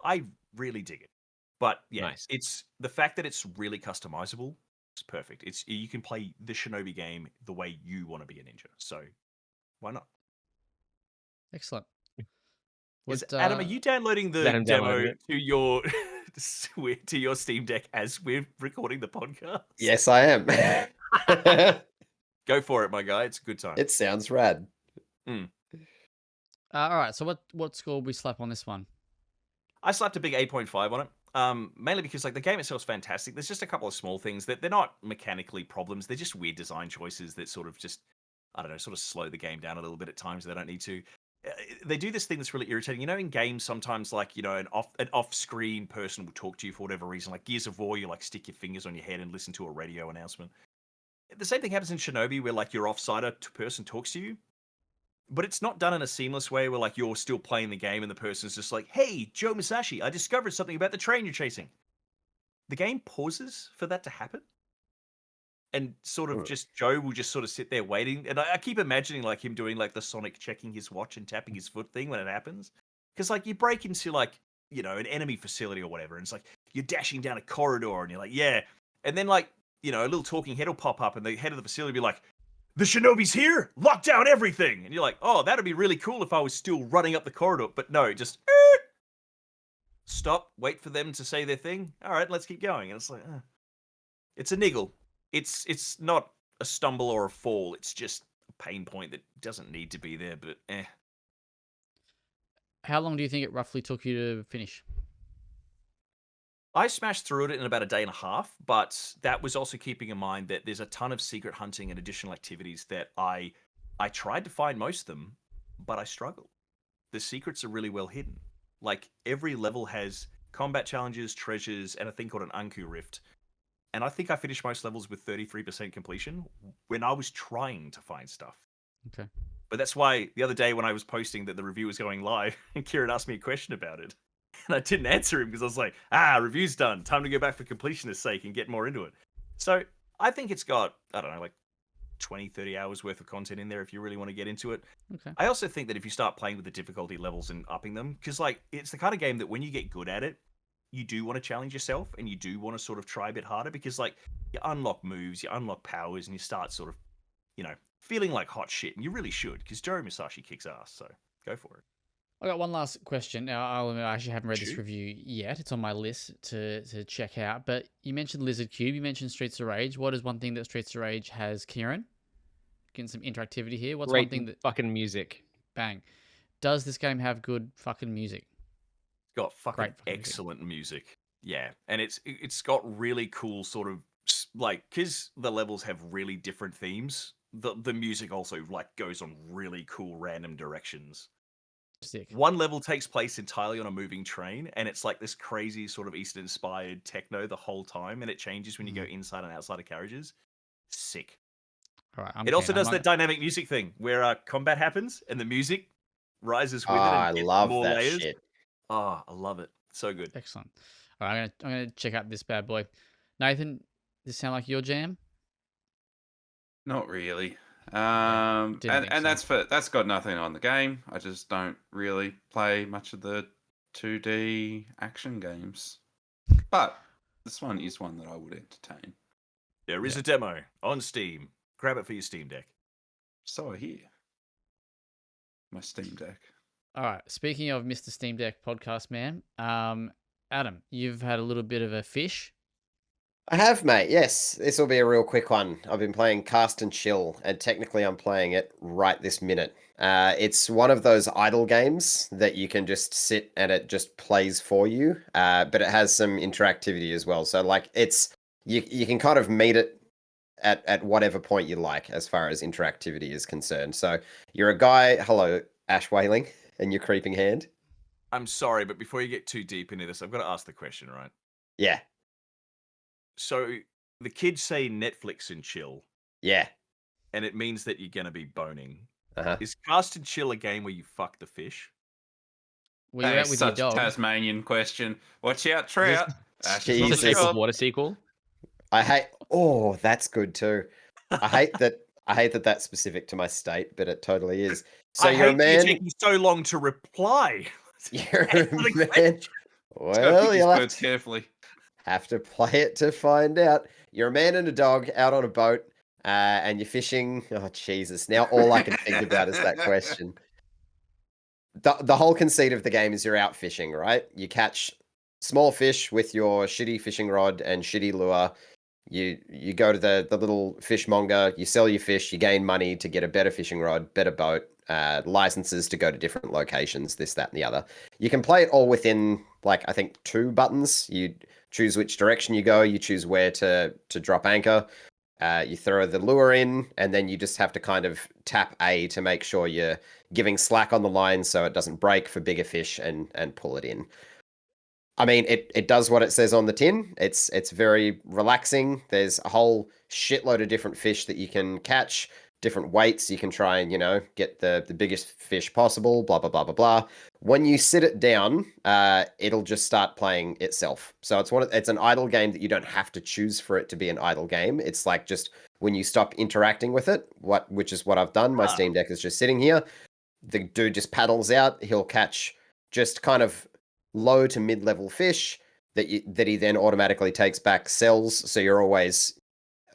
I really dig it. But yeah, Nice. it's the fact that it's really customizable. It's perfect. You can play the Shinobi game the way you want to be a ninja. So why not? Excellent. Adam, are you downloading the Adam demo downloaded to your to your Steam Deck as we're recording the podcast? Yes, I am. Go for it, my guy. It's a good time. It sounds rad. all right. So what score would we slap on this one? I slapped a big 8.5 on it. Mainly because, like, the game itself is fantastic. There's just a couple of small things that they're not mechanically problems. They're just weird design choices that sort of just, I don't know, sort of slow the game down a little bit at times. They don't need to. They do this thing that's really irritating. In games, sometimes, like, an off-screen person will talk to you for whatever reason. Like Gears of War, you like stick your fingers on your head and listen to a radio announcement. The same thing happens in Shinobi, where like your off-sider person talks to you. But it's not done in a seamless way where, like, you're still playing the game and the person's just like, "Hey, Joe Musashi, I discovered something about the train you're chasing." The game pauses for that to happen. And sort of just Joe will just sort of sit there waiting. And I keep imagining, like, him doing, like, the Sonic checking his watch and tapping his foot thing when it happens. Because, like, you break into, like, an enemy facility or whatever. And it's like, you're dashing down a corridor and you're like, yeah. And then, like, a little talking head will pop up and the head of the facility will be like, "The Shinobi's here! Lock down everything!" And you're like, "Oh, that'd be really cool if I was still running up the corridor." But no, just stop, wait for them to say their thing. All right, let's keep going. And it's like, it's a niggle. It's not a stumble or a fall. It's just a pain point that doesn't need to be there, but How long do you think it roughly took you to finish? I smashed through it in about a day and a half, but that was also keeping in mind that there's a ton of secret hunting and additional activities that I tried to find most of them, but I struggled. The secrets are really well hidden. Like, every level has combat challenges, treasures, and a thing called an Anku Rift. And I think I finished most levels with 33% completion when I was trying to find stuff. Okay. But that's why the other day when I was posting that the review was going live, and Kieron asked me a question about it. And I didn't answer him because I was like, review's done. Time to go back for completionist's sake and get more into it. So I think it's got, I don't know, like 20, 30 hours worth of content in there if you really want to get into it. Okay. I also think that if you start playing with the difficulty levels and upping them, because, like, it's the kind of game that when you get good at it, you do want to challenge yourself and you do want to sort of try a bit harder because, like, you unlock moves, you unlock powers, and you start sort of, feeling like hot shit. And you really should, because Joe Musashi kicks ass. So go for it. I got one last question. Now, I'll admit I actually haven't read this Shoot. review yet. It's on my list to check out. But you mentioned Lizard Cube. You mentioned Streets of Rage. What is one thing that Streets of Rage has, Kieran? Getting some interactivity here. What's Great one thing that... fucking music. Bang. Does this game have good fucking music? It's got fucking fucking excellent music. Yeah. And it's got really cool sort of, like, because the levels have really different themes, the music also, like, goes on really cool random directions. Sick. One level takes place entirely on a moving train, and it's like this crazy sort of Eastern-inspired techno the whole time, and it changes when you go inside and outside of carriages. Sick. All right. It also does that dynamic music thing where combat happens and the music rises with it. I And gets love more that layers. shit. Oh, I love it. So good. Excellent. All right. I'm gonna check out this bad boy. Nathan, does this sound like your jam? Not really. Didn't think And so. that's got nothing on the game. I just don't really play much of the 2D action games. But this one is one that I would entertain. There is a demo on Steam. Grab it for your Steam Deck. So I hear. My Steam Deck. All right. Speaking of Mr. Steam Deck podcast man, Adam, you've had a little bit of a fish. I have, mate. Yes, this will be a real quick one. I've been playing Cast and Chill, and technically I'm playing it right this minute. It's one of those idle games that you can just sit and it just plays for you, but it has some interactivity as well. So like you can kind of meet it at whatever point you like as far as interactivity is concerned. So you're a guy, hello, Ash Whaling, and your creeping hand. I'm sorry, but before you get too deep into this, I've got to ask the question, right? Yeah, So the kids say Netflix and chill, yeah. and it means that you're going to be boning. Uh-huh. Is Cast and Chill a game where you fuck the fish? Where you That at is with your such a dog? Tasmanian question. Watch out, trout. Ash is It's on a the Jesus. shape of job. water sequel. I hate. Oh, that's good too. I hate that. I hate that that's specific to my state, but it totally is. So I you're a hate that you're man. taking so long to reply. You're Answer a the man. question. Let's go pick Well, these you'll words carefully. have to play it to find out. You're a man and a dog out on a boat, and you're fishing. Oh Jesus! Now all I can think about is that question. The whole conceit of the game is you're out fishing, right? You catch small fish with your shitty fishing rod and shitty lure. You go to the little fishmonger, you sell your fish, you gain money to get a better fishing rod, better boat, licenses to go to different locations, this, that, and the other. You can play it all within, like, I think 2 buttons. You choose which direction you go, you choose where to drop anchor, you throw the lure in, and then you just have to kind of tap A to make sure you're giving slack on the line so it doesn't break for bigger fish and pull it in. I mean, it does what it says on the tin. It's very relaxing. There's a whole shitload of different fish that you can catch, different weights. You can try and, get the biggest fish possible, blah, blah, blah, blah, blah. When you sit it down, it'll just start playing itself. So it's an idle game that you don't have to choose for it to be an idle game. It's like just when you stop interacting with it, which is what I've done. My Steam Deck is just sitting here. The dude just paddles out. He'll catch just kind of low to mid-level fish that he then automatically takes back, sells, so you're always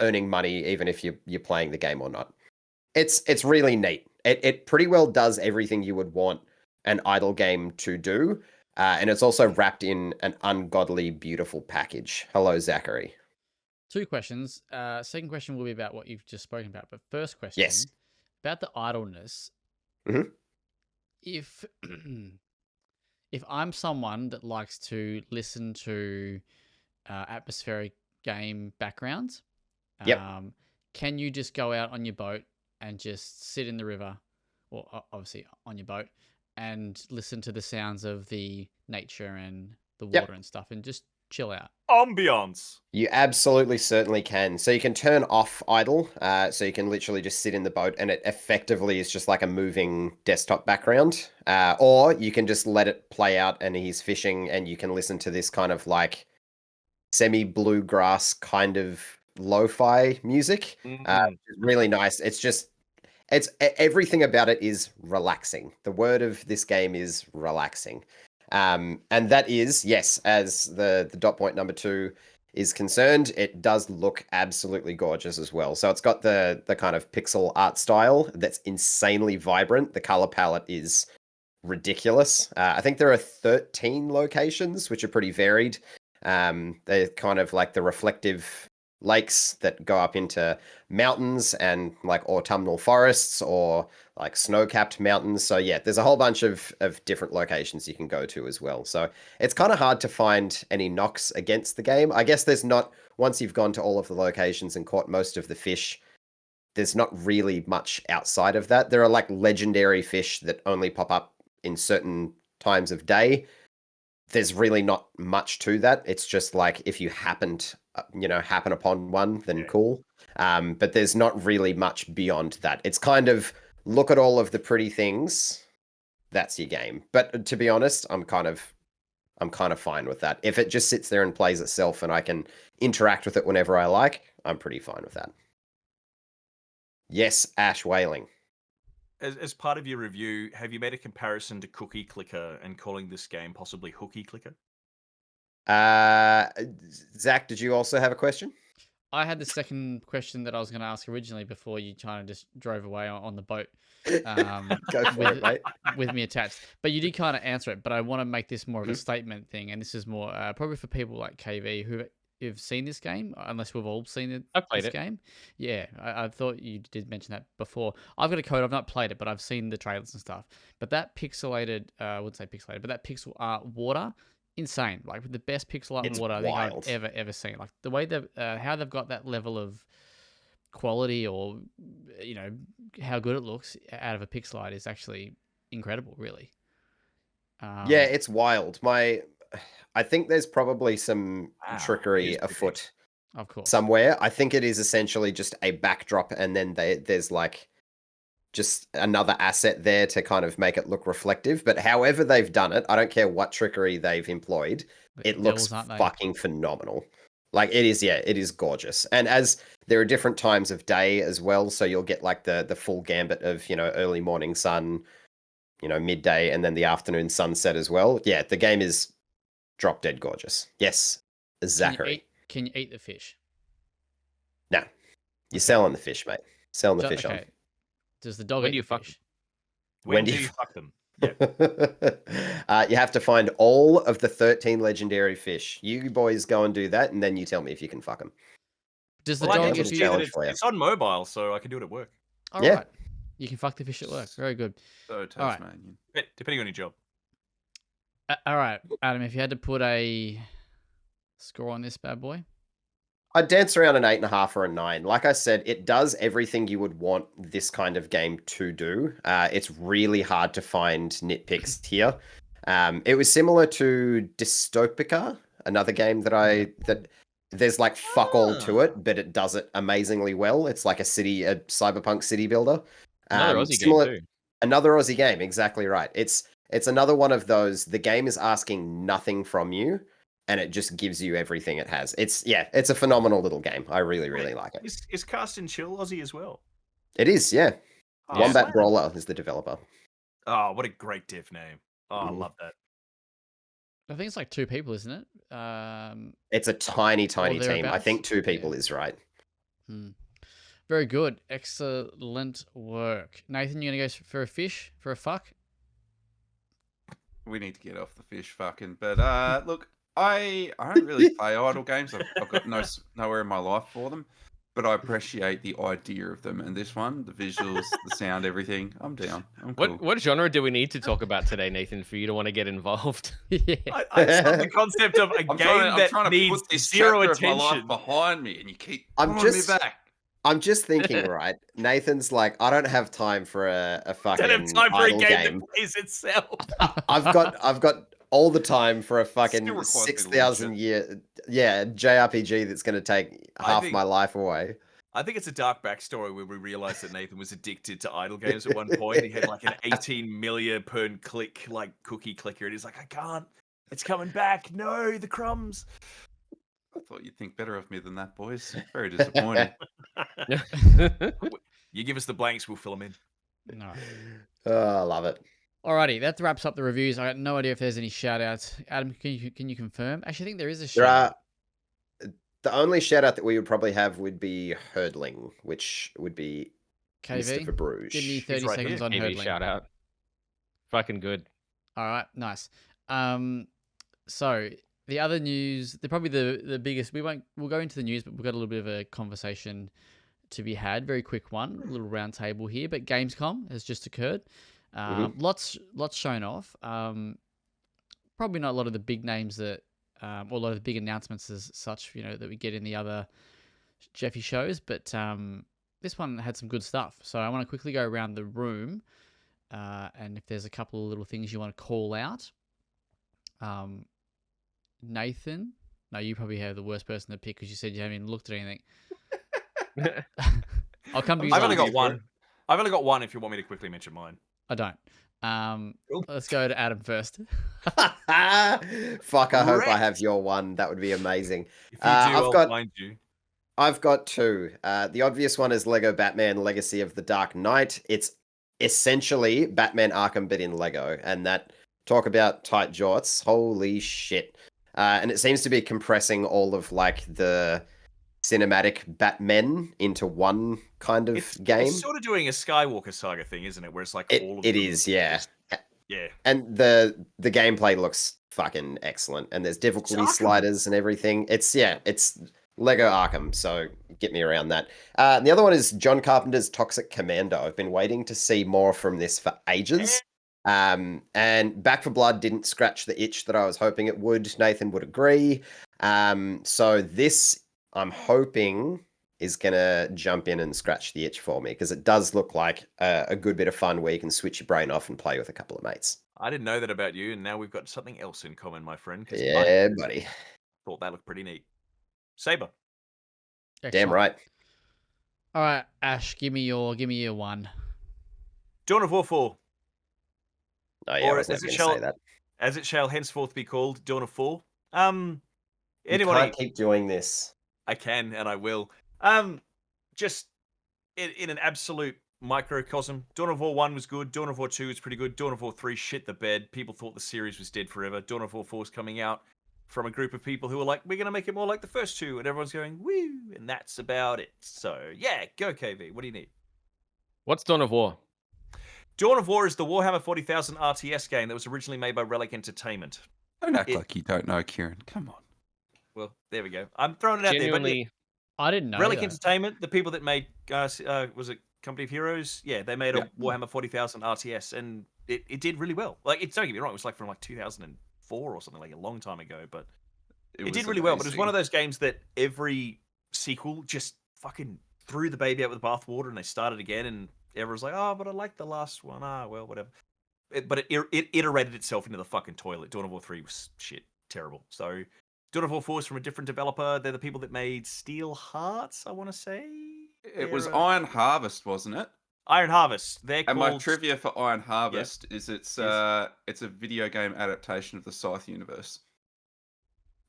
earning money even if you're playing the game or not. It's really neat. It pretty well does everything you would want an idle game to do, and it's also wrapped in an ungodly beautiful package. Hello, Zachary. 2 questions. Second question will be about what you've just spoken about, but first question, Yes. about the idleness. Mhm. If I'm someone that likes to listen to atmospheric game backgrounds, Yep. can you just go out on your boat and just sit in the river, or obviously on your boat, and listen to the sounds of the nature and the Yep. water and stuff, and just chill out? Ambiance. You absolutely certainly can. So you can turn off idle, so you can literally just sit in the boat and it effectively is just like a moving desktop background. Or you can just let it play out and he's fishing and you can listen to this kind of like semi-bluegrass kind of lo-fi music. It's really nice. Everything about it is relaxing. The word of this game is relaxing. And that is, yes, as the dot point number 2 is concerned, it does look absolutely gorgeous as well. So it's got the kind of pixel art style that's insanely vibrant. The color palette is ridiculous. I think there are 13 locations, which are pretty varied. They're kind of like the reflective lakes that go up into mountains and like autumnal forests or like snow-capped mountains. So yeah, there's a whole bunch of different locations you can go to as well. So it's kind of hard to find any knocks against the game. I guess there's not, once you've gone to all of the locations and caught most of the fish, there's not really much outside of that. There are like legendary fish that only pop up in certain times of day. There's really not much to that. It's just like if you happen upon one, then cool. But there's not really much beyond that. It's kind of look at all of the pretty things. That's your game. But to be honest, I'm kind of fine with that. If it just sits there and plays itself and I can interact with it whenever I like, I'm pretty fine with that. Yes, Ash Whaling. As part of your review, have you made a comparison to Cookie Clicker and calling this game possibly Hooky Clicker? Zach, did you also have a question? I had the second question that I was going to ask originally before you kind of just drove away on the boat. Go for it, mate. With me attached. But you did kind of answer it, but I want to make this more of a statement thing, and this is more probably for people like KV who've seen this game, unless we've all seen I've played this it. game. Yeah, I thought you did mention that before. I've got a code. I've not played it, but I've seen the trailers and stuff. But that pixelated, I wouldn't say pixelated, but that pixel art water, insane. Like the best pixel art It's water I think wild. I've ever seen. Like the way they've, how they've got that level of quality, or how good it looks out of a pixel art is actually incredible, really. Yeah, it's wild. I think there's probably some Wow, trickery it is pretty afoot of course. somewhere. I think it is essentially just a backdrop, and then there's like just another asset there to kind of make it look reflective. But however they've done it, I don't care what trickery they've employed, it looks Devils, aren't they? fucking phenomenal. Like it is gorgeous. And as there are different times of day as well, so you'll get like the full gambit of, early morning sun, midday, and then the afternoon sunset as well. Yeah, the game is drop dead gorgeous. Yes, Zachary. Can you eat the fish? No, you're selling the fish, mate. Selling the fish Okay. Does the dog When eat do you the fuck fish? When do do you you fuck them? on. You have to find all of the 13 legendary fish. You boys go and do that, and then you tell me if you can fuck them. Does the Well, I dog can little eat see that challenge for you. it's on mobile, so I can do it at work. All Yeah. right. You can fuck the fish at work. Very good. So right. Tasmanian. Depending on your job. All right, Adam, if you had to put a score on this bad boy. I'd dance around an 8.5 or a 9. Like I said, it does everything you would want this kind of game to do. It's really hard to find nitpicks here. It was similar to Dystopica, another game that there's like fuck all to it, but it does it amazingly well. It's like a cyberpunk city builder. Another Aussie Similar, game too. Another Aussie game, exactly right. It's another one of those. The game is asking nothing from you, and it just gives you everything it has. It's a phenomenal little game. I really, really like it. Is Cast and Chill Aussie as well? It is, yeah. Oh, Wombat slam. Brawler is the developer. Oh, what a great div name. Oh, I Mhm. love that. I think it's like 2 people, isn't it? It's a tiny team. I thereabouts? think 2 people Yeah. is right. Very good. Excellent work. Nathan, you going to go for a fish? For a fuck? We need to get off the fish fucking. But look, I don't really play idle games. I've got nowhere in my life for them. But I appreciate the idea of them. And this one, the visuals, the sound, everything. I'm down. I'm cool. What genre do we need to talk about today, Nathan, for you to want to get involved? Yeah. I just love the concept of a I'm game trying that to needs put this zero chapter of my life attention. behind me, and you keep I'm pulling just- me back. I'm just thinking, right? Nathan's like, I don't have time for a fucking Don't have time for a idle game that plays itself. I've got all the time for a fucking Still requires me to 6,000 year JRPG that's going to take I half think- my life away. I think it's a dark backstory where we realized that Nathan was addicted to idle games at one point. He had like an 18 million per click like cookie clicker, and he's like, I can't. It's coming back. No, the crumbs. I thought you'd think better of me than that, boys. Very disappointed. You give us the blanks, we'll fill them in. No. Oh, I love it. Alrighty, that wraps up the reviews. I got no idea if there's any shout outs. Adam, can you confirm? Actually, I think there is a There shout out. are the only shout out that we would probably have would be Hurdling, which would be Mr. KV, Fabrouge. give me 30 right seconds here. on TV hurdling. shout out. Fucking good. All right, nice. So the other news, probably the biggest. We'll go into the news, but we've got a little bit of a conversation to be had. Very quick one, a little round table here. But Gamescom has just occurred. Lots shown off. Probably not a lot of the big names that, or a lot of the big announcements as such, that we get in the other Jeffy shows. But this one had some good stuff. So I want to quickly go around the room, and if there's a couple of little things you want to call out. Nathan, no, you probably have the worst person to pick because you said you haven't even looked at anything. I'll come to you. I've only last. got one. I've only got one if you want me to quickly mention mine. I don't. Cool. Let's go to Adam first. Fuck, I hope I Correct. have your one. That would be amazing. If you do, I've I'll got- find you. I've got 2. The obvious one is Lego Batman Legacy of the Dark Knight. It's essentially Batman Arkham, but in Lego. And that, talk about tight jorts. Holy shit. And it seems to be compressing all of like the cinematic Batmen into one kind of game. It's sort of doing a Skywalker Saga thing, isn't it? Where it's like all of It them is, yeah. just- yeah. And the gameplay looks fucking excellent, and there's difficulty Arkham. sliders and everything. It's Lego Arkham, so get me around that. The other one is John Carpenter's Toxic Commando. I've been waiting to see more from this for ages. And Back for Blood didn't scratch the itch that I was hoping it would. Nathan would agree. So this, I'm hoping, is going to jump in and scratch the itch for me, because it does look like a good bit of fun where you can switch your brain off and play with a couple of mates. I didn't know that about you, and now we've got something else in common, my friend. 'Cause Yeah, I buddy. thought that looked pretty neat. Saber. Damn Excellent. right. All right, Ash, give me your one. Dawn of War 4. Oh yeah, I Or was as never it going to say shall- that. As it shall henceforth be called, Dawn of 4. You Anybody? can't keep doing this. I can and I will. Just in an absolute microcosm, Dawn of War 1 was good. Dawn of War 2 was pretty good. Dawn of War 3 shit the bed. People thought the series was dead forever. Dawn of War 4 is coming out from a group of people who are like, we're going to make it more like the first two. And everyone's going, woo. And that's about it. So, yeah, go KV. What do you need? What's Dawn of War? Dawn of War is the Warhammer 40,000 RTS game that was originally made by Relic Entertainment. Don't act like you don't know, Kieran. Come on. Well, there we go. I'm throwing it out there. But yeah, Genuinely, I didn't know. Relic that. Entertainment, the people that made, was it Company of Heroes? Yeah, they made a Yeah. Warhammer 40,000 RTS, and it did really well. Like, don't get me wrong, it was like from like 2004 or something, like a long time ago, but it was did really well. But it was one of amazing. those games that every sequel just fucking threw the baby out with the bathwater, and they started again, and everyone's like, oh, but I like the last one. Well, whatever. But it iterated itself into the fucking toilet. Dawn of War 3 was shit, terrible. So Dawn of War 4 is from a different developer. They're the people that made Steel Hearts, I want to say. It was They're, Iron Harvest, wasn't it? Iron Harvest. They're And called. my trivia for Iron Harvest is it's a video game adaptation of the Scythe universe.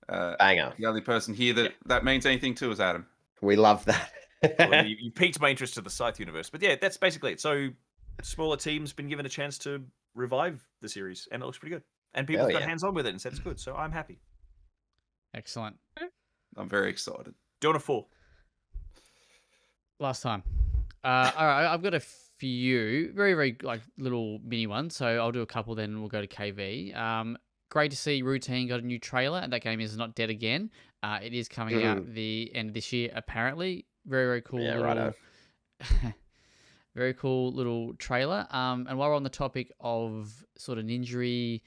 Banger. The only person here that means anything to is Adam. We love that. Well, you piqued my interest to the Scythe universe. But yeah, that's basically it. So smaller teams been given a chance to revive the series, and it looks pretty good. And people Hell got yeah. hands on with it and said it's good. So I'm happy. Excellent. I'm very excited. Dawn of 4. Last time. All right, I've got a few very, very like little mini ones. So I'll do a couple, then we'll go to KV. Great to see Routine got a new trailer, and that game is not dead again. It is coming out the end of this year, apparently. Very, very cool. Yeah, little, righto. very cool little trailer. And while we're on the topic of sort of ninja,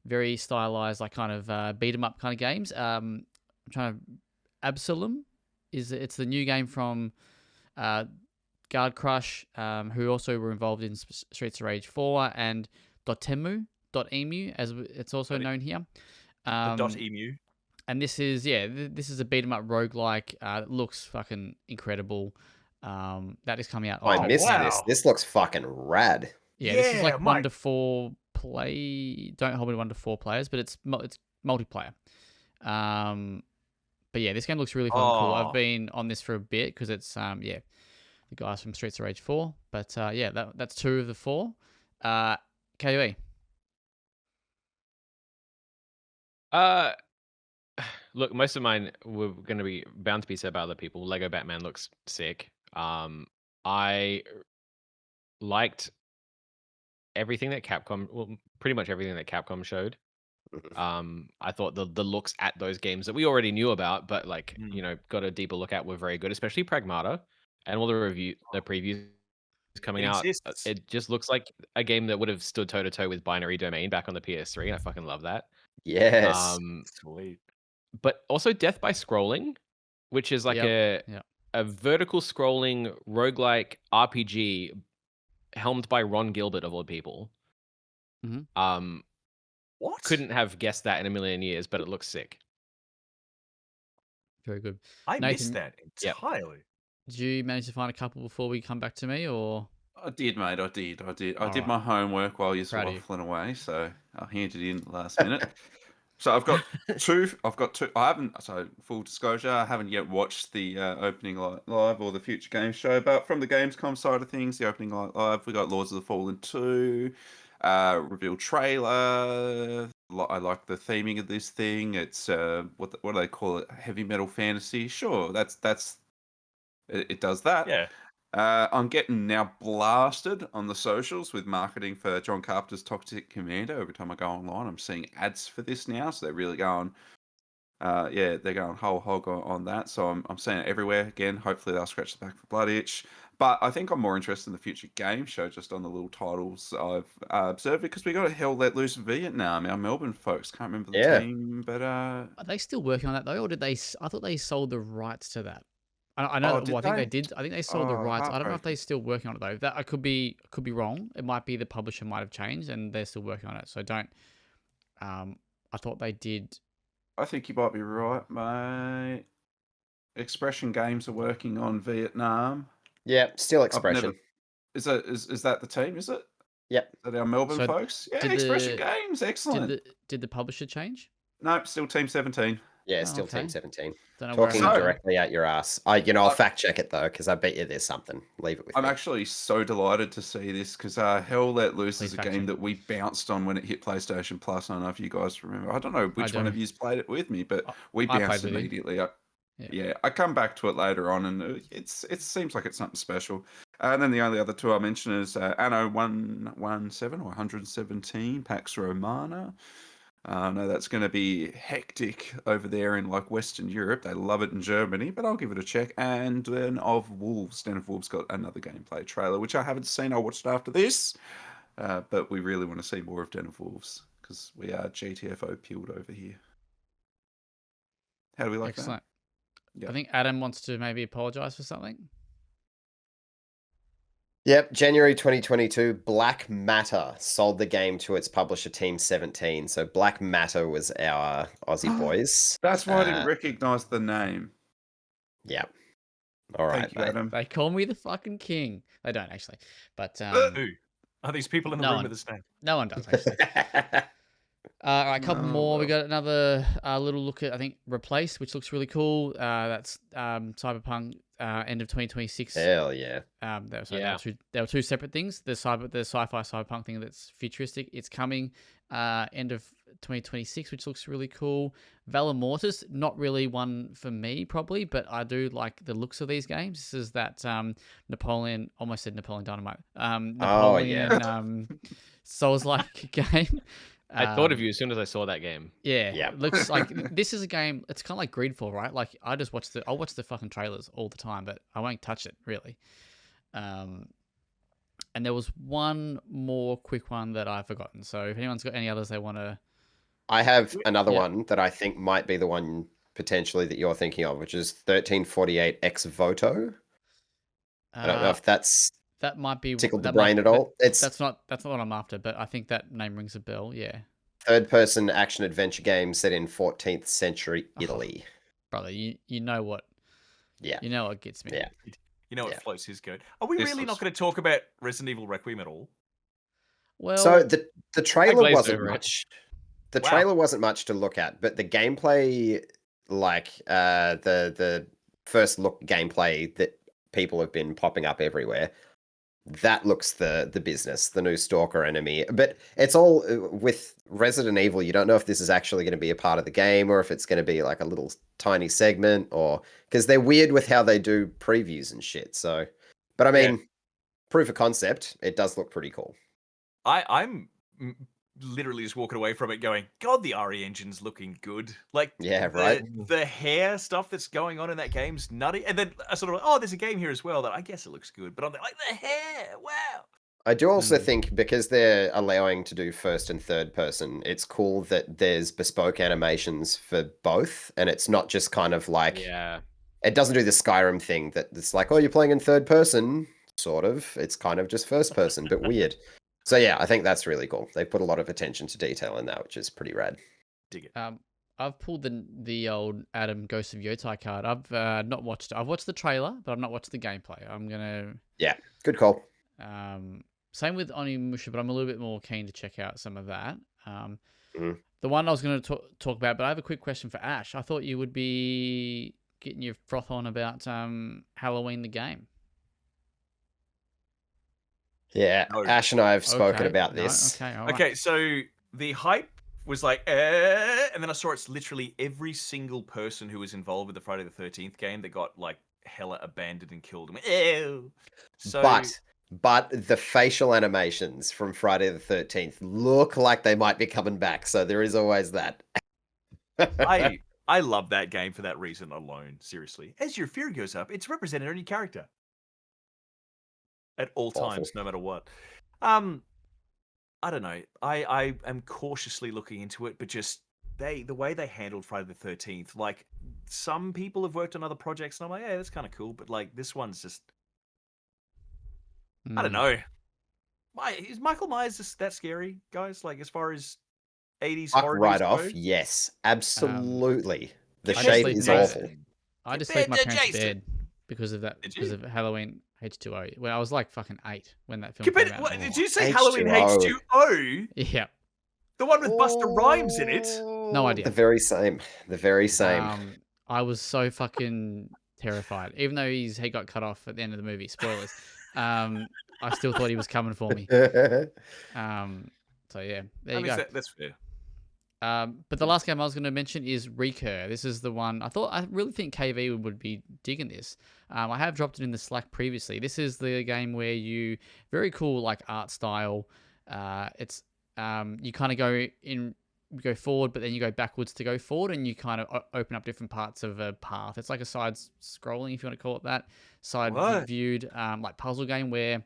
very stylized, like kind of beat 'em up kind of games, I'm trying to. Absalom it's the new game from Guard Crush, who also were involved in Streets of Rage 4, and Dotemu, as it's also known here. The .emu. And this is this is a beat 'em up roguelike. It looks fucking incredible. That is coming out. I missed wow. this. This looks fucking rad. Yeah, this is Yeah, like 1 mate. to 4 play. Don't hold me to 1 to 4 players, but it's multiplayer. But yeah, this game looks really fucking cool. Oh. I've been on this for a bit because it's the guys from Streets of Rage 4. But yeah, that's 2 of the 4. KOE. Look, most of mine were going to be bound to be said by other people. Lego Batman looks sick. I liked everything that pretty much everything that Capcom showed. I thought the looks at those games that we already knew about, but like got a deeper look at, were very good, especially Pragmata and all the previews coming out. exists. It just looks like a game that would have stood toe to toe with Binary Domain back on the PS3, and I fucking love that. Yes. Sweet. But also Death by Scrolling, which is like Yep. a vertical scrolling roguelike RPG helmed by Ron Gilbert of all people. Mhm. What? Couldn't have guessed that in a million years, but it looks sick. Very good. I missed Nathan, that Yep. entirely. Did you manage to find a couple before we come back to me, or? I did, mate. I did. I did Alright. my homework while you were Proud of you. waffling away, so I handed it in at the last minute. So I've got two. I haven't. So full disclosure, I haven't yet watched the opening live or the future game show. But from the Gamescom side of things, the opening live, we got Lords of the Fallen 2. Reveal trailer. I like the theming of this thing. It's what do they call it? Heavy metal fantasy. Sure, that's it does that. Yeah. I'm getting now blasted on the socials with marketing for John Carpenter's Toxic Commando. Every time I go online, I'm seeing ads for this now. So they're really going, they're going whole hog on that. So I'm seeing it everywhere again. Hopefully they'll scratch the back of the blood itch. But I think I'm more interested in the future game show just on the little titles I've observed because we got a Hell Let Loose Vietnam. Our Melbourne folks, can't remember the Yeah. team, but Are they still working on that though, or did they? I thought they sold the rights to that. I know. Oh, did I think they they? did. I think they sold the Oh, rights. I don't know if they're heartbreaking. still working on it though. That I could be wrong. It might be the publisher might have changed and they're still working on it. So don't. I thought they did. I think you might be right, mate. Expression Games are working on Vietnam. Yeah, still I've never. Expression. Is that the team? Is it? Yep. Is that our Melbourne So folks? Yeah, did Expression the- Games, excellent. Did the publisher change? Nope, still Team 17. Yeah, Oh, still okay. Team 17. Don't know where Talking I heard that. directly at your ass. I'll I- fact check it though, because I bet you there's something. Leave it with I'm me. actually so delighted to see this because Hell Let Loose Please is a fact game check. that we bounced on when it hit PlayStation Plus. I don't know if you guys remember. I don't know which one do. of you played it with me, but I- we I played bounced with you. immediately. Yeah. Yeah, I come back to it later on, and it seems like it's something special. And then the only other two I mention is Anno 117 or 117 Pax Romana. I know that's going to be hectic over there in like Western Europe. They love it in Germany, but I'll give it a check. And Den of Wolves. Den of Wolves got another gameplay trailer, which I haven't seen. I watched after this, but we really want to see more of Den of Wolves because we are GTFO peeled over here. How do we like Excellent. that? I think Adam wants to maybe apologize for something. Yep, January 2022, Black Matter sold the game to its publisher Team 17. So Black Matter was our Aussie boys. That's why I didn't recognize the name. Yeah. All right, Thank you, mate. Adam. They call me the fucking king. They don't actually, but Who are these people in the no room one. with us now? no one does actually. All right, a couple Oh, more. We well. got another little look at, I think, Replace, which looks really cool. That's Cyberpunk end of 2026. Hell yeah. Yeah. There were two separate things. The sci-fi cyberpunk thing that's futuristic. It's coming end of 2026, which looks really cool. Valor Mortis, not really one for me probably, but I do like the looks of these games. This is that Napoleon, almost said Napoleon Dynamite. Napoleon Souls-like game. I thought of you as soon as I saw that game. Yeah, Yeah. it looks like this is a game. It's kind of like Greedfall, right? Like I'll watch the fucking trailers all the time, but I won't touch it really. And there was one more quick one that I've forgotten. So if anyone's got any others they want to, I have another Yeah. one that I think might be the one potentially that you're thinking of, which is 1348 Ex Voto. I don't know if that's that might be tickled the that brain might- at all. that- It's that's not what I'm after, but I think that name rings a bell. Yeah, third-person action-adventure game set in 14th century Oh. Italy. brother, you know what? Yeah. You know what gets me. Yeah. You know what Yeah. floats his goat. Are we This really not looks- going to talk about Resident Evil Requiem at all? Well, So the trailer glazed wasn't over it. much. The Wow. trailer wasn't much to look at, but the gameplay, like the first look gameplay that people have been popping up everywhere, that looks the business, the new stalker enemy. But it's all with Resident Evil. You don't know if this is actually going to be a part of the game or if it's going to be like a little tiny segment, or because they're weird with how they do previews and shit. So, but I Yeah. mean, proof of concept, it does look pretty cool. I'm literally just walking away from it going, God, the RE engine's looking good. Like, Yeah, right. The hair stuff that's going on in that game's nutty. And then I sort of, oh, there's a game here as well that I guess it looks good. But I'm like, the hair, wow. I do also Hmm. think because they're allowing to do first and third person, it's cool that there's bespoke animations for both, and it's not just kind of like Yeah. it doesn't do the Skyrim thing that it's like, oh, you're playing in third person, sort of. It's kind of just first person, but weird. So yeah, I think that's really cool. They put a lot of attention to detail in that, which is pretty rad. Dig it. I've pulled the old Adam Ghost of Yotai card. I've not watched it. I've watched the trailer, but I've not watched the gameplay. I'm gonna Good call. same with Onimusha, but I'm a little bit more keen to check out some of that. Mhm. The one I was going to talk about, but I have a quick question for Ash. I thought you would be getting your froth on about Halloween the game. Yeah, No. Ash and I have spoken Okay, about no, this. Okay, all right. Okay, so the hype was like, and then I saw it's literally every single person who was involved with the Friday the 13th game that got like hella abandoned and killed. Ew. So But the facial animations from Friday the 13th look like they might be coming back, so there is always that. I love that game for that reason alone. Seriously, as your fear goes up, it's represented on your character at all Awful. times, no matter what. I don't know. I am cautiously looking into it, but just the way they handled Friday the 13th, like some people have worked on other projects, and I'm like, yeah, that's kind of cool, but like this one's just, I don't Mm. know. Is Michael Myers just that scary, guys? Like as far as 80s Fuck horror right news off. go? Yes, absolutely. The I just shape sleep is in my- awful. I just Compared sleep my to parents' Jason. bed because of that. Did Because you? of Halloween H2O. When I was like fucking 8 when that film Compared came to, out. what, did you say H2O. Halloween H2O? Yeah. The one with Buster Rhymes in it? No idea. The very same. The very same. I was so fucking terrified. Even though he got cut off at the end of the movie. Spoilers. I still thought he was coming for me. So yeah, there you go. That's fair. But the last game I was going to mention is Recur. This is the one I really think KV would be digging this. I have dropped it in the Slack previously. This is the game where you very cool like art style. It's you kind of go forward, but then you go backwards to go forward, and you kind of open up different parts of a path. It's like a side scrolling, if you want to call it that, side What? viewed like puzzle game where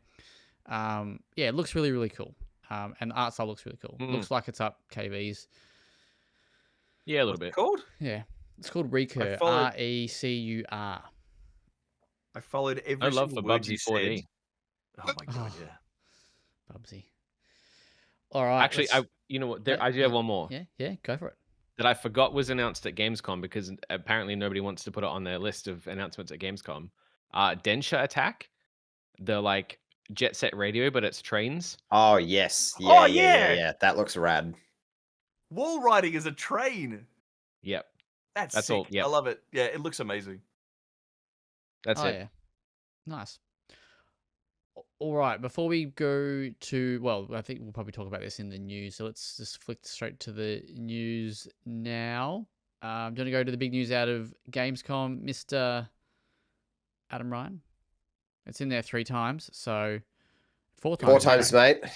yeah, it looks really really cool. And the art style looks really cool. Looks like it's up KV's. Yeah, a little What's it bit. called? Yeah, it's called Recur. followed- Recur. I followed every I love single for word Bubsy you 4D. said. Oh my god, Oh. yeah. Bubsy. All right. Actually, you know what? I do have one more Yeah, go for it. that I forgot was announced at Gamescom because apparently nobody wants to put it on their list of announcements at Gamescom. Densha Attack, the like jet set radio, but it's trains. Oh, yes. Yeah, Oh, yeah. yeah. That looks rad. Wall riding is a train. Yep, That's That's sick. all, yep. I love it. Yeah, it looks amazing. that's Oh it. yeah, nice. All right. Before we go to, well, I think we'll probably talk about this in the news. So let's just flick straight to the news now. I'm going to go to the big news out of Gamescom, Mr. Adam Ryan. It's in there 3 times, so 4 times. 4 times, okay. mate.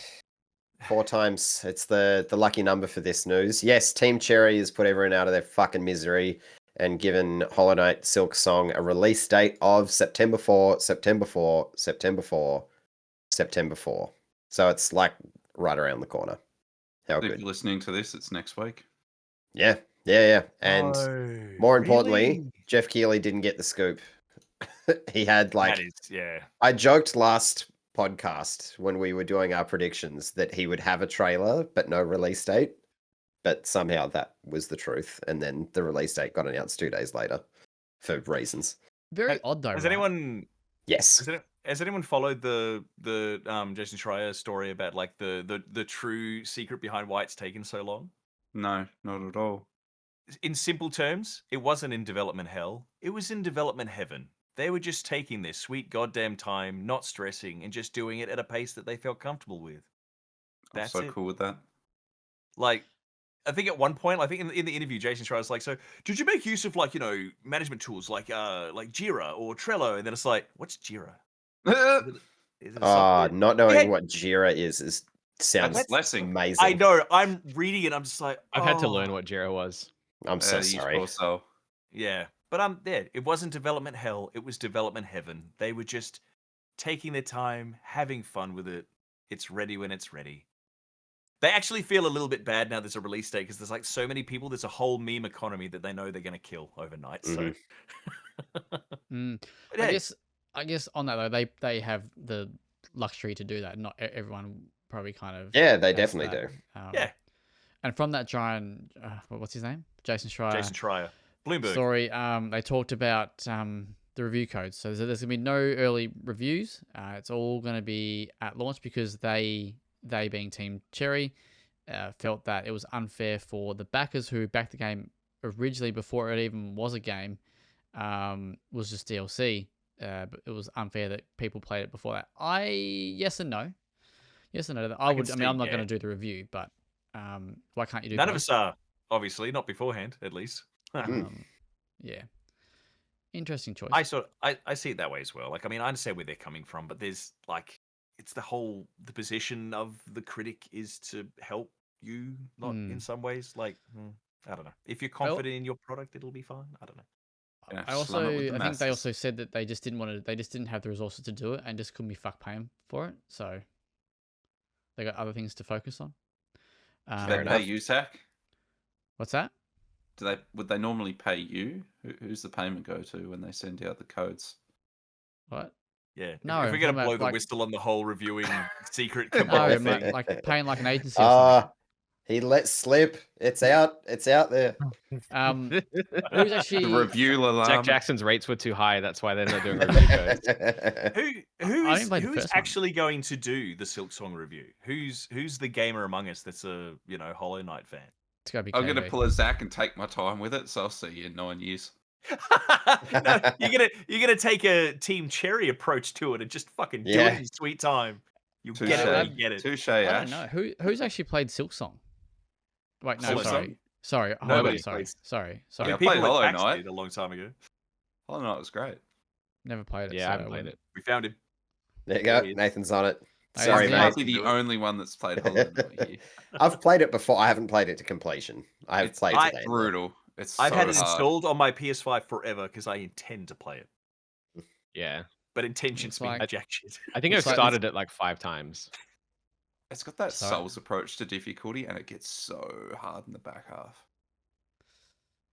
4 times. It's the lucky number for this news. Yes, Team Cherry has put everyone out of their fucking misery and given Hollow Knight Silk Song a release date of September 4, September 4, September 4, September 4. So it's like right around the corner. How If good. you're listening to this, it's next week. Yeah. And more importantly, Jeff Keighley didn't get the scoop. He had that is, yeah. I joked last podcast when we were doing our predictions that he would have a trailer but no release date. But somehow that was the truth. And then the release date got announced 2 days later for reasons. Very odd though. Has right? anyone Yes. has anyone followed the Jason Schreier story about like the true secret behind why it's taken so long? No, not at all. In simple terms, it wasn't in development hell. It was in development heaven. They were just taking their sweet goddamn time, not stressing, and just doing it at a pace that they felt comfortable with. I'm That's so it. cool with that. Like, I think at one point, I think in the interview, Jason Schreier was like, "So, did you make use of like management tools like Jira or Trello?" And then it's like, "What's Jira? Is it a software?" Not knowing had- what Jira is sounds That's blessing. amazing. I know. I'm reading it. I'm just like, I've had to learn "Oh." what Jira was. I'm so You sorry. poor soul. Yeah, but it wasn't development hell. It was development heaven. They were just taking their time, having fun with it. It's ready when it's ready. They actually feel a little bit bad now there's a release date because there's like so many people. There's a whole meme economy that they know they're going to kill overnight. So, Mm. But I hey, guess on that though, they have the luxury to do that. Not everyone probably kind of. Yeah, they has definitely that. do. Yeah. And from that giant, what's his name? Jason Schreier. Jason Schreier, Bloomberg. Story. They talked about the review codes. So there's gonna be no early reviews. It's all gonna be at launch because they being Team Cherry felt that it was unfair for the backers who backed the game originally before it even was a game. Was just DLC. But it was unfair that people played it before that. Yes and no. Yes and no. I I mean, I'm not yeah. going to do the review, but why can't you do None of both? us are, obviously, not beforehand, at least. Yeah. Interesting choice. I see it that way as well. Like, I mean, I understand where they're coming from, but there's like, it's the position of the critic is to help you, not in some ways. Like, I don't know. If you're confident in your product, it'll be fine. I don't know. Yeah, I slam it with the think they masses. also said that they just didn't want to. They just didn't have the resources to do it, and just couldn't be fuck paying for it. So they got other things to focus on. Do they pay you, Zach? What's that? Would they normally pay you? Who's the payment go to when they send out the codes? What? Yeah. No, if I'm we're gonna talking blow about, the like- whistle on the whole reviewing secret No, cabal thing. like paying like an agency or something. He let slip. It's out. It's out there. Who's actually The review Jack alarm. Jackson's rates were too high. That's why they're not doing review codes. Who I didn't play the is first one. actually going to do the Silk Song review? Who's the gamer among us that's a Hollow Knight fan? It's gotta be I'm going to KV. pull a Zach and take my time with it, so I'll see you in 9 years. No, you're gonna take a Team Cherry approach to it and just fucking do Yeah. it in sweet time. You Touche. get it when you get it. Touche, I Ash. don't know who's actually played Silk Song. Wait, no, Hollow sorry, Knight? sorry, Nobody sorry, plays- sorry. I mean, Yeah, I people played like Hollow Pax Knight. did a long time ago. Hollow Knight was great. Never played it. Yeah, so I haven't played wouldn't- it. We found him. There you There go. he is. Nathan's on it. Hey, Sorry, he's You Yeah. might mate. be the only one that's played Hollow Knight here. I've played it before. I haven't played it to completion. I have It's played I- the game. brutal. It's I've so had it hard. installed on my PS5 forever because I intend to play it. Yeah. But intentions It's being like- jack shit. I think I've It's like- started it like 5 times. It's got that Sorry. Souls approach to difficulty, and it gets so hard in the back half.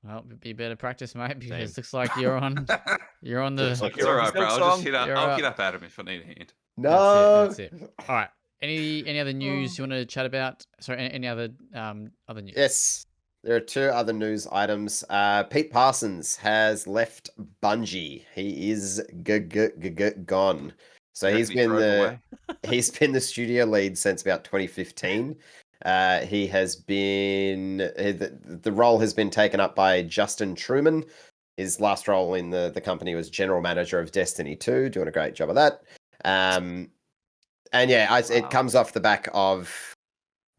Well, it'd be better practice, mate, because Same. it looks like you're on the. Looks like It's you're on alright, the bro. Silk I'll just Song. hit up. You're I'll up. hit up Adam if I need a hand. No. That's it. All right. Any other news you want to chat about? Sorry, any other other news? Yes. There are two other news items. Pete Parsons has left Bungie. He is gone. So You he's reckon he been drove away? he's been the studio lead since about 2015. He has been the role has been taken up by Justin Truman. His last role in the company was general manager of Destiny 2, doing a great job of that. And yeah, it Wow. comes off the back of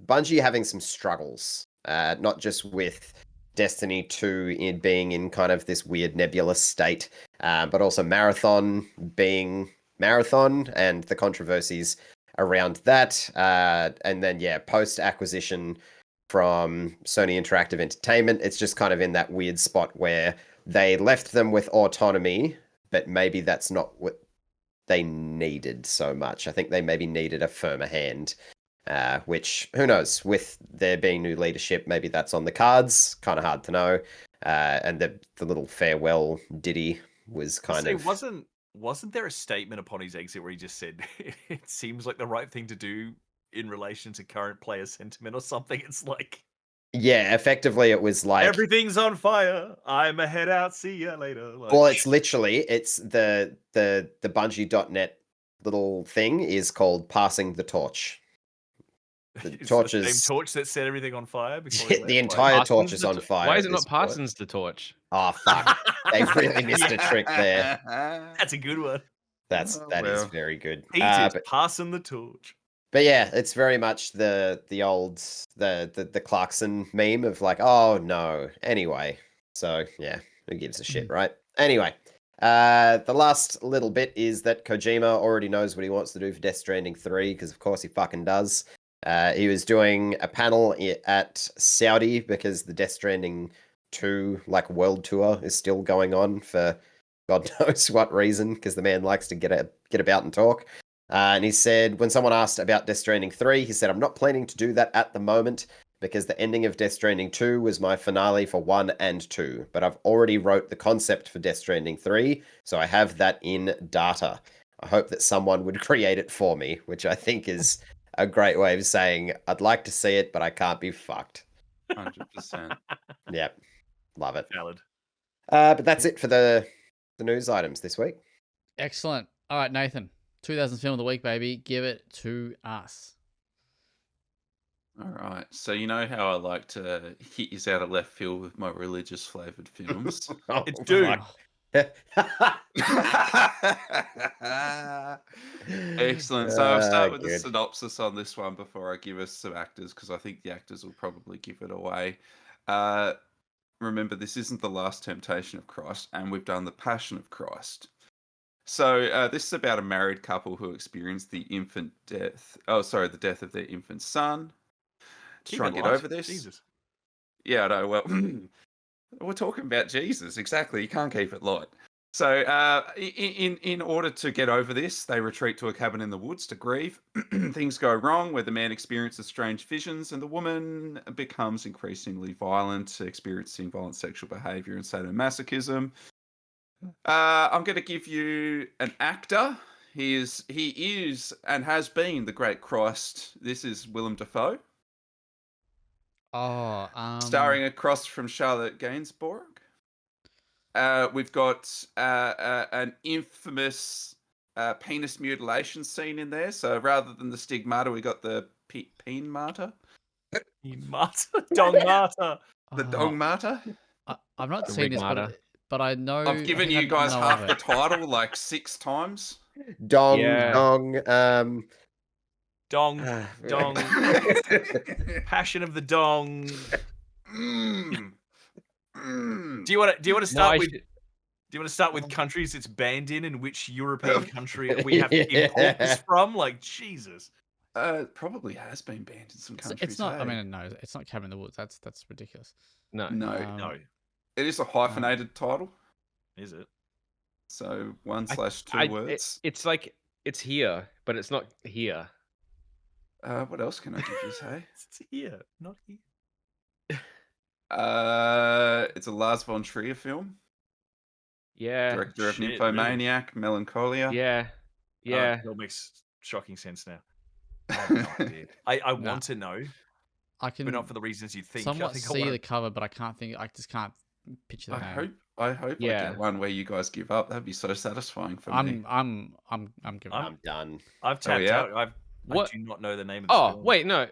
Bungie having some struggles, not just with Destiny 2 in being in kind of this weird nebulous state, but also Marathon being Marathon and the controversies around that. And then, yeah, post-acquisition from Sony Interactive Entertainment, it's just kind of in that weird spot where they left them with autonomy, but maybe that's not what they needed so much. I think they maybe needed a firmer hand. Which, who knows, with there being new leadership, maybe that's on the cards. Kind of hard to know. And the little farewell ditty was kind of... Wasn't there a statement upon his exit where he just said, it seems like the right thing to do in relation to current player sentiment or something? It's like... Yeah, effectively it was like... everything's on fire. I'm a head out. See ya later. Like... Well, it's literally, it's the Bungie.net little thing is called Passing the Torch. The It's torch the is... same torch that set everything on fire before he left, the like- entire torch Parsons is the on to- fire. Why at is it this not point. Parsons the torch? Oh, fuck. They really missed a trick there. That's a good one. That is well. very good. Pete is But passing the torch. yeah, it's very much the old the Clarkson meme of like, oh no. Anyway, so yeah, who gives a shit, right? Anyway, the last little bit is that Kojima already knows what he wants to do for Death Stranding 3, because of course he fucking does. He was doing a panel at Saudi because the Death Stranding 2 like world tour is still going on for God knows what reason, because the man likes to get about and talk. And he said, when someone asked about Death Stranding 3, he said, I'm not planning to do that at the moment because the ending of Death Stranding 2 was my finale for 1 and 2. But I've already wrote the concept for Death Stranding 3, so I have that in data. I hope that someone would create it for me, which I think is a great way of saying, I'd like to see it, but I can't be fucked. 100%. Yep. Love it. Valid. But that's it for the news items this week. Excellent. All right, Nathan. 2000 film of the week, baby. Give it to us. All right. So you know how I like to hit you out of left field with my religious flavored films. Oh, It's Dune. fuck. It Excellent. So I'll start with the Good. synopsis on this one before I give us some actors, because I think the actors will probably give it away. Remember, this isn't the last temptation of Christ, and we've done the Passion of Christ. So this is about a married couple who experienced the death of their infant son. To Keep try it and get light. over this. Jesus. Yeah, I know. Well, we're talking about Jesus. Exactly. You can't keep it light. So in order to get over this, they retreat to a cabin in the woods to grieve. Things go wrong where the man experiences strange visions and the woman becomes increasingly violent, experiencing violent sexual behavior and sadomasochism. I'm going to give you an actor. He is and has been the great Christ. This is Willem Dafoe. Oh, Starring across from Charlotte Gainsbourg. We've got an infamous penis mutilation scene in there. So rather than the stigmata, we got the peen-mata. Dongmata. The dong-mata. I've not The seen this, Rigmata. but I know. I've given you guys know half of the it. title like 6 times. Dong, Yeah. dong. Dong. Dong. Passion of the Dong. Mm. Do you want to No, start with? Do you want to start with countries it's banned in, and which European country we have to import this from? Like Jesus. It probably has been banned in some countries. It's not. I hey? mean, no, it's not Cabin in the Woods. That's ridiculous. No. No, No, it is a hyphenated title. is it? So 1/2 words. It's like it's here, but it's not here. What else can I give you, say? It's here, not here. It's a Lars von Trier film. Yeah. Director of Shit, Nymphomaniac, Melancholia. Yeah. Yeah. That makes shocking sense now. I have no idea. I Nah. want to know, I can but not for the reasons you think. somewhat I think see I the wanna... cover, but I can't think. I just can't picture the name. I hope I Yeah. get one where you guys give up. That'd be so satisfying for me. I'm giving up. I'm done. I've Oh, tapped yeah? out. I What? do not know the name of this Oh, film. wait, no.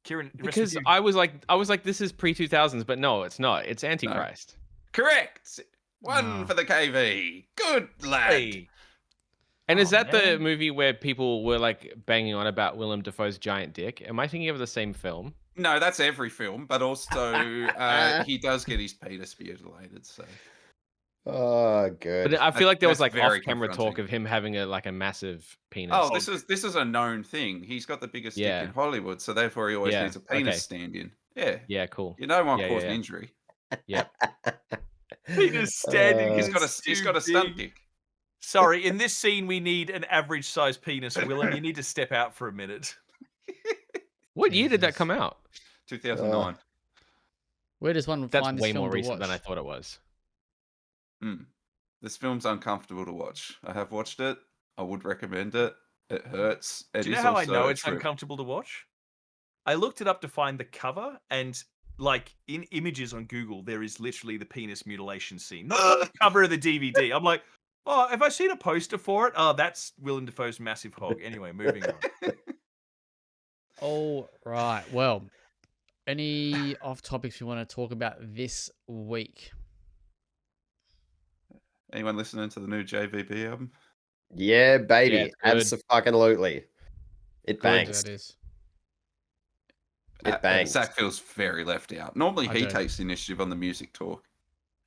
Kieron, rest with Because you. I was like, this is pre-2000s, but no, it's not. It's Antichrist. Correct. One Oh. for the KV. Good lad. Hey. And is Oh, that the man. movie where people were like banging on about Willem Dafoe's giant dick? Am I thinking of the same film? No, that's every film, but also he does get his penis mutilated. So Oh, good. But I feel like there was That's like very off-camera talk confronting. of him having a massive penis. Oh, this is a known thing. He's got the biggest dick Yeah. in Hollywood, so therefore he always Yeah, needs a penis okay. stand-in. Yeah, Yeah, cool. you don't want Yeah, causing yeah. injury. Yep. Penis standing. He's 'cause got it's a too stunt big. dick. Sorry, in this scene we need an average sized penis, Willem. You need to step out for a minute. What year did that Jesus. come out? 2009. Where does one That's find this way film more to recent than I watch? thought it was. This film's uncomfortable to watch. I have watched it. I would recommend it. It hurts. It Do you is know how I also know a it's trip. uncomfortable to watch? I looked it up to find the cover, and like in images on Google, there is literally the penis mutilation scene, not the cover of the DVD. I'm like, oh, have I seen a poster for it? Oh, that's Willem Dafoe's massive hog. Anyway, moving on. All right. Well, any off topics we want to talk about this week? Anyone listening to the new JVB album? Yeah, baby. Yeah, it's good. Abso-fucking-lutely. It bangs. That is. It bangs. Zach feels very left out. Normally I he do. takes the initiative on the music talk.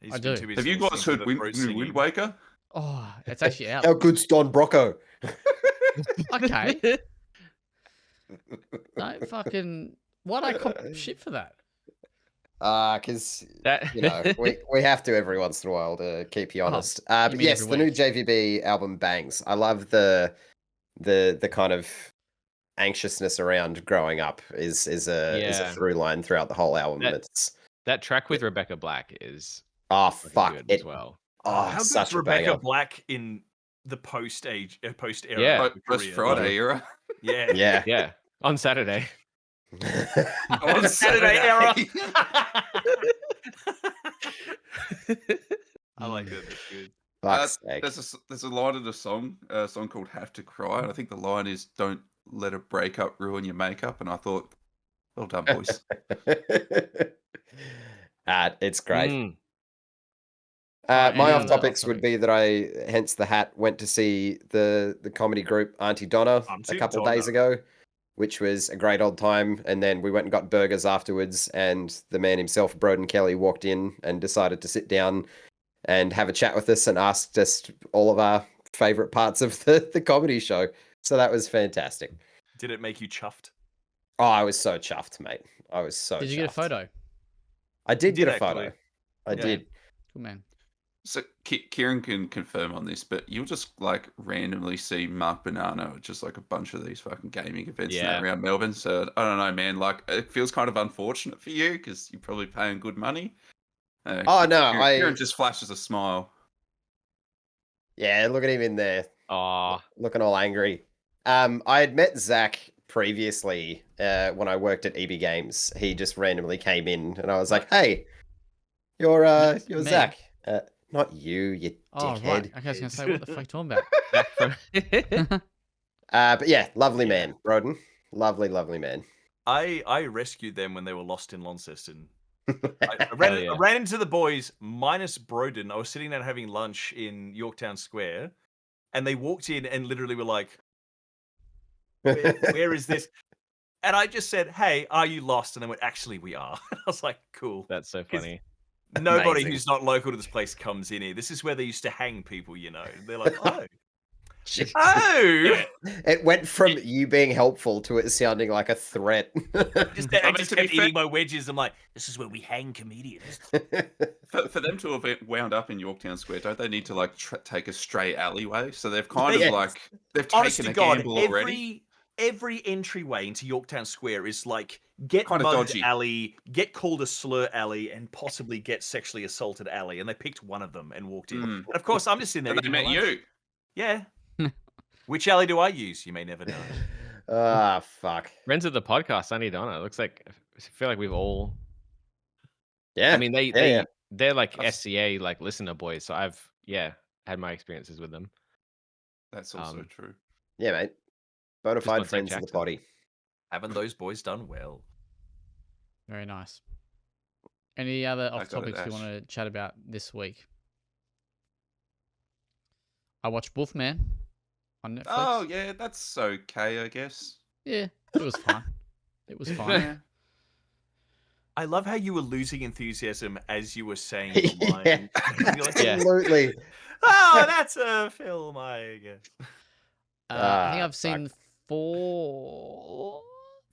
He's I been do. too busy Have you guys listening heard to the throat New singing. Wind Waker? Oh, it's actually out. How good's Don Brocco? Okay. No, fucking. Why'd I cop shit for that? Because That you know we have to every once in a while to keep you honest. you But mean yes, every the new week? JVB album bangs. I love the kind of anxiousness around growing up is a Yeah. through line throughout the whole album. That- It's that track with Rebecca Black is fuck good it. as well. Oh, How it's good's such a Rebecca banger. Black in the post era? Yeah. of her Post career? Friday Like, era. yeah. Yeah. Yeah, on Saturday. On Saturday era. Saturday. I like that. That's good. Fuck's sake. There's a line in a song called "Have to Cry," and I think the line is "Don't let a breakup ruin your makeup." And I thought, well done, boys. It's great. Mm. My any off other topics would off-topics? be that I, hence the hat, went to see the comedy group Auntie Donna a Auntie couple Donna. days ago, which was a great old time. And then we went and got burgers afterwards, and the man himself, Broden Kelly, walked in and decided to sit down and have a chat with us and asked us all of our favorite parts of the comedy show. So that was fantastic. Did it make you chuffed? Oh, I was so chuffed, mate. I was so Did you chuffed. get a photo? I did Did get a photo. actually. I Yeah. did. Good man. So Kieran can confirm on this, but you'll just like randomly see Mark Banana at just like a bunch of these fucking gaming events Yeah. around Melbourne. So I don't know, man. Like it feels kind of unfortunate for you because you're probably paying good money. Oh, no, Kieran just flashes a smile. Yeah, look at him in there, Aw. looking all angry. I had met Zach previously when I worked at EB Games. He just randomly came in, and I was like, "Hey, you're Me? Zach." Not you Oh, dickhead. right. Okay, I was going to say, what the fuck you talking about? Back from- But yeah, lovely Yeah. man, Broden. Lovely, lovely man. I rescued them when they were lost in Launceston. I Hell yeah. ran into the boys minus Broden. I was sitting down having lunch in Yorktown Square, and they walked in and literally were like, where is this? And I just said, "Hey, are you lost?" And they went, "Actually, we are." I was like, "Cool." That's so funny. Nobody Amazing. who's not local to this place comes in here. This is where they used to hang people, you know. They're like, "Oh, Jeez. oh." It went from you being helpful to it sounding like a threat. I mean, just to be kept fair- eating my wedges. I'm like, "This is where we hang comedians." For them to have wound up in Yorktown Square, don't they need to like take a straight alleyway? So they've kind Yes. of like they've Honest taken to a God, gamble already. every entryway into Yorktown Square is like get Kinda mugged dodgy. alley, get called a slur alley, and possibly get sexually assaulted alley. And they picked one of them and walked in. Mm. And of course, I'm just in there. And they eating my met lunch. you. Yeah. Which alley do I use? You may never know. Ah, fuck. Friends of the podcast, Auntie Donna. It looks like I feel like we've all. Yeah. I mean, yeah. they're like I've- SCA like listener boys. So I've had my experiences with them. That's also Um, true. Yeah, mate. Bona Just fide on St. friends of the Jackson. potty. Haven't those boys done well? Very nice. Any other I off got it, topics you Ash. want to chat about this week? I watched Wolfman on Netflix. Oh yeah, that's okay, I guess. Yeah, it was fun. It was fun. Yeah. I love how you were losing enthusiasm as you were saying your line. Yeah, You're like, Yeah. absolutely. oh, that's a film, I guess. I think Ah, I've seen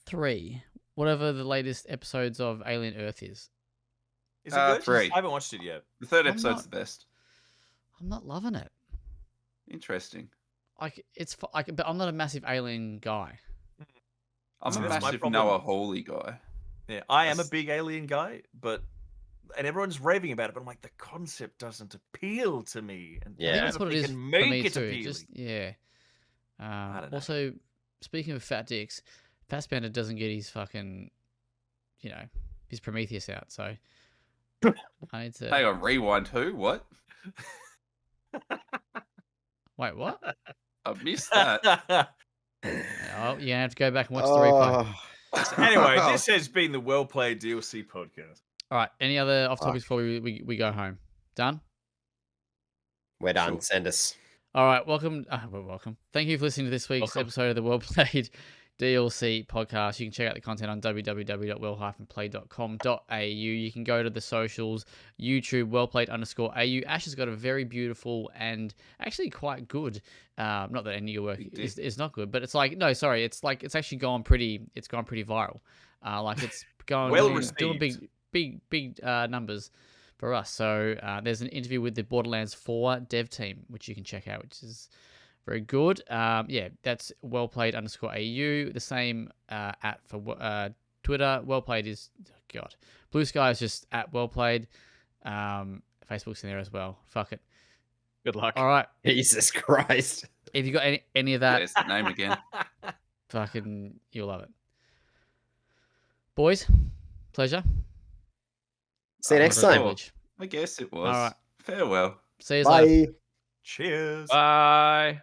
three, whatever the latest episodes of Alien Earth is. Is it good? 3. I haven't watched it yet. The third I'm episode's not- the best. I'm not loving it. Interesting. Like but I'm not a massive Alien guy. I'm See, a that's my massive problem. Noah Hawley guy. Yeah, I am a That's- big Alien guy, and everyone's raving about it, but I'm like, the concept doesn't appeal to me. And Yeah. I think I that's what it they is can for make me it too. appealing. Just yeah. don't know. Also, speaking of fat dicks, Fassbender doesn't get his fucking, his Prometheus out. So I need to. Hang on, rewind who? What? Wait, what? I missed that. Oh, you have to go back and watch the replay. Oh, Anyway, this has been the WellPlayed DLC podcast. All right. Any other off topics before we go home? Done. we're done. Sure. Send us. All right. Welcome. Welcome. Thank you for listening to this week's Welcome. episode of the WellPlayed DLC podcast. You can check out the content on www.well-played.com.au. You can go to the socials, YouTube, WellPlayed_AU. Ash has got a very beautiful and actually quite good, not that any of your work is not good, but it's like, no, sorry. It's like, it's actually gone pretty viral. Like it's going, Well doing received. big numbers for us. So there's an interview with the Borderlands 4 dev team, which you can check out, which is very good. Yeah, that's wellplayed_AU. The same at for Twitter. Wellplayed is, God. Blue Sky is just at Wellplayed. Facebook's in there as well. Fuck it. Good luck. All right. Jesus Christ. If you got any of that, There's the name again. fucking, you'll love it. Boys, pleasure. See you next Never a time. privilege. I guess it was. All right. Farewell. See you later. Bye. Cheers. Bye.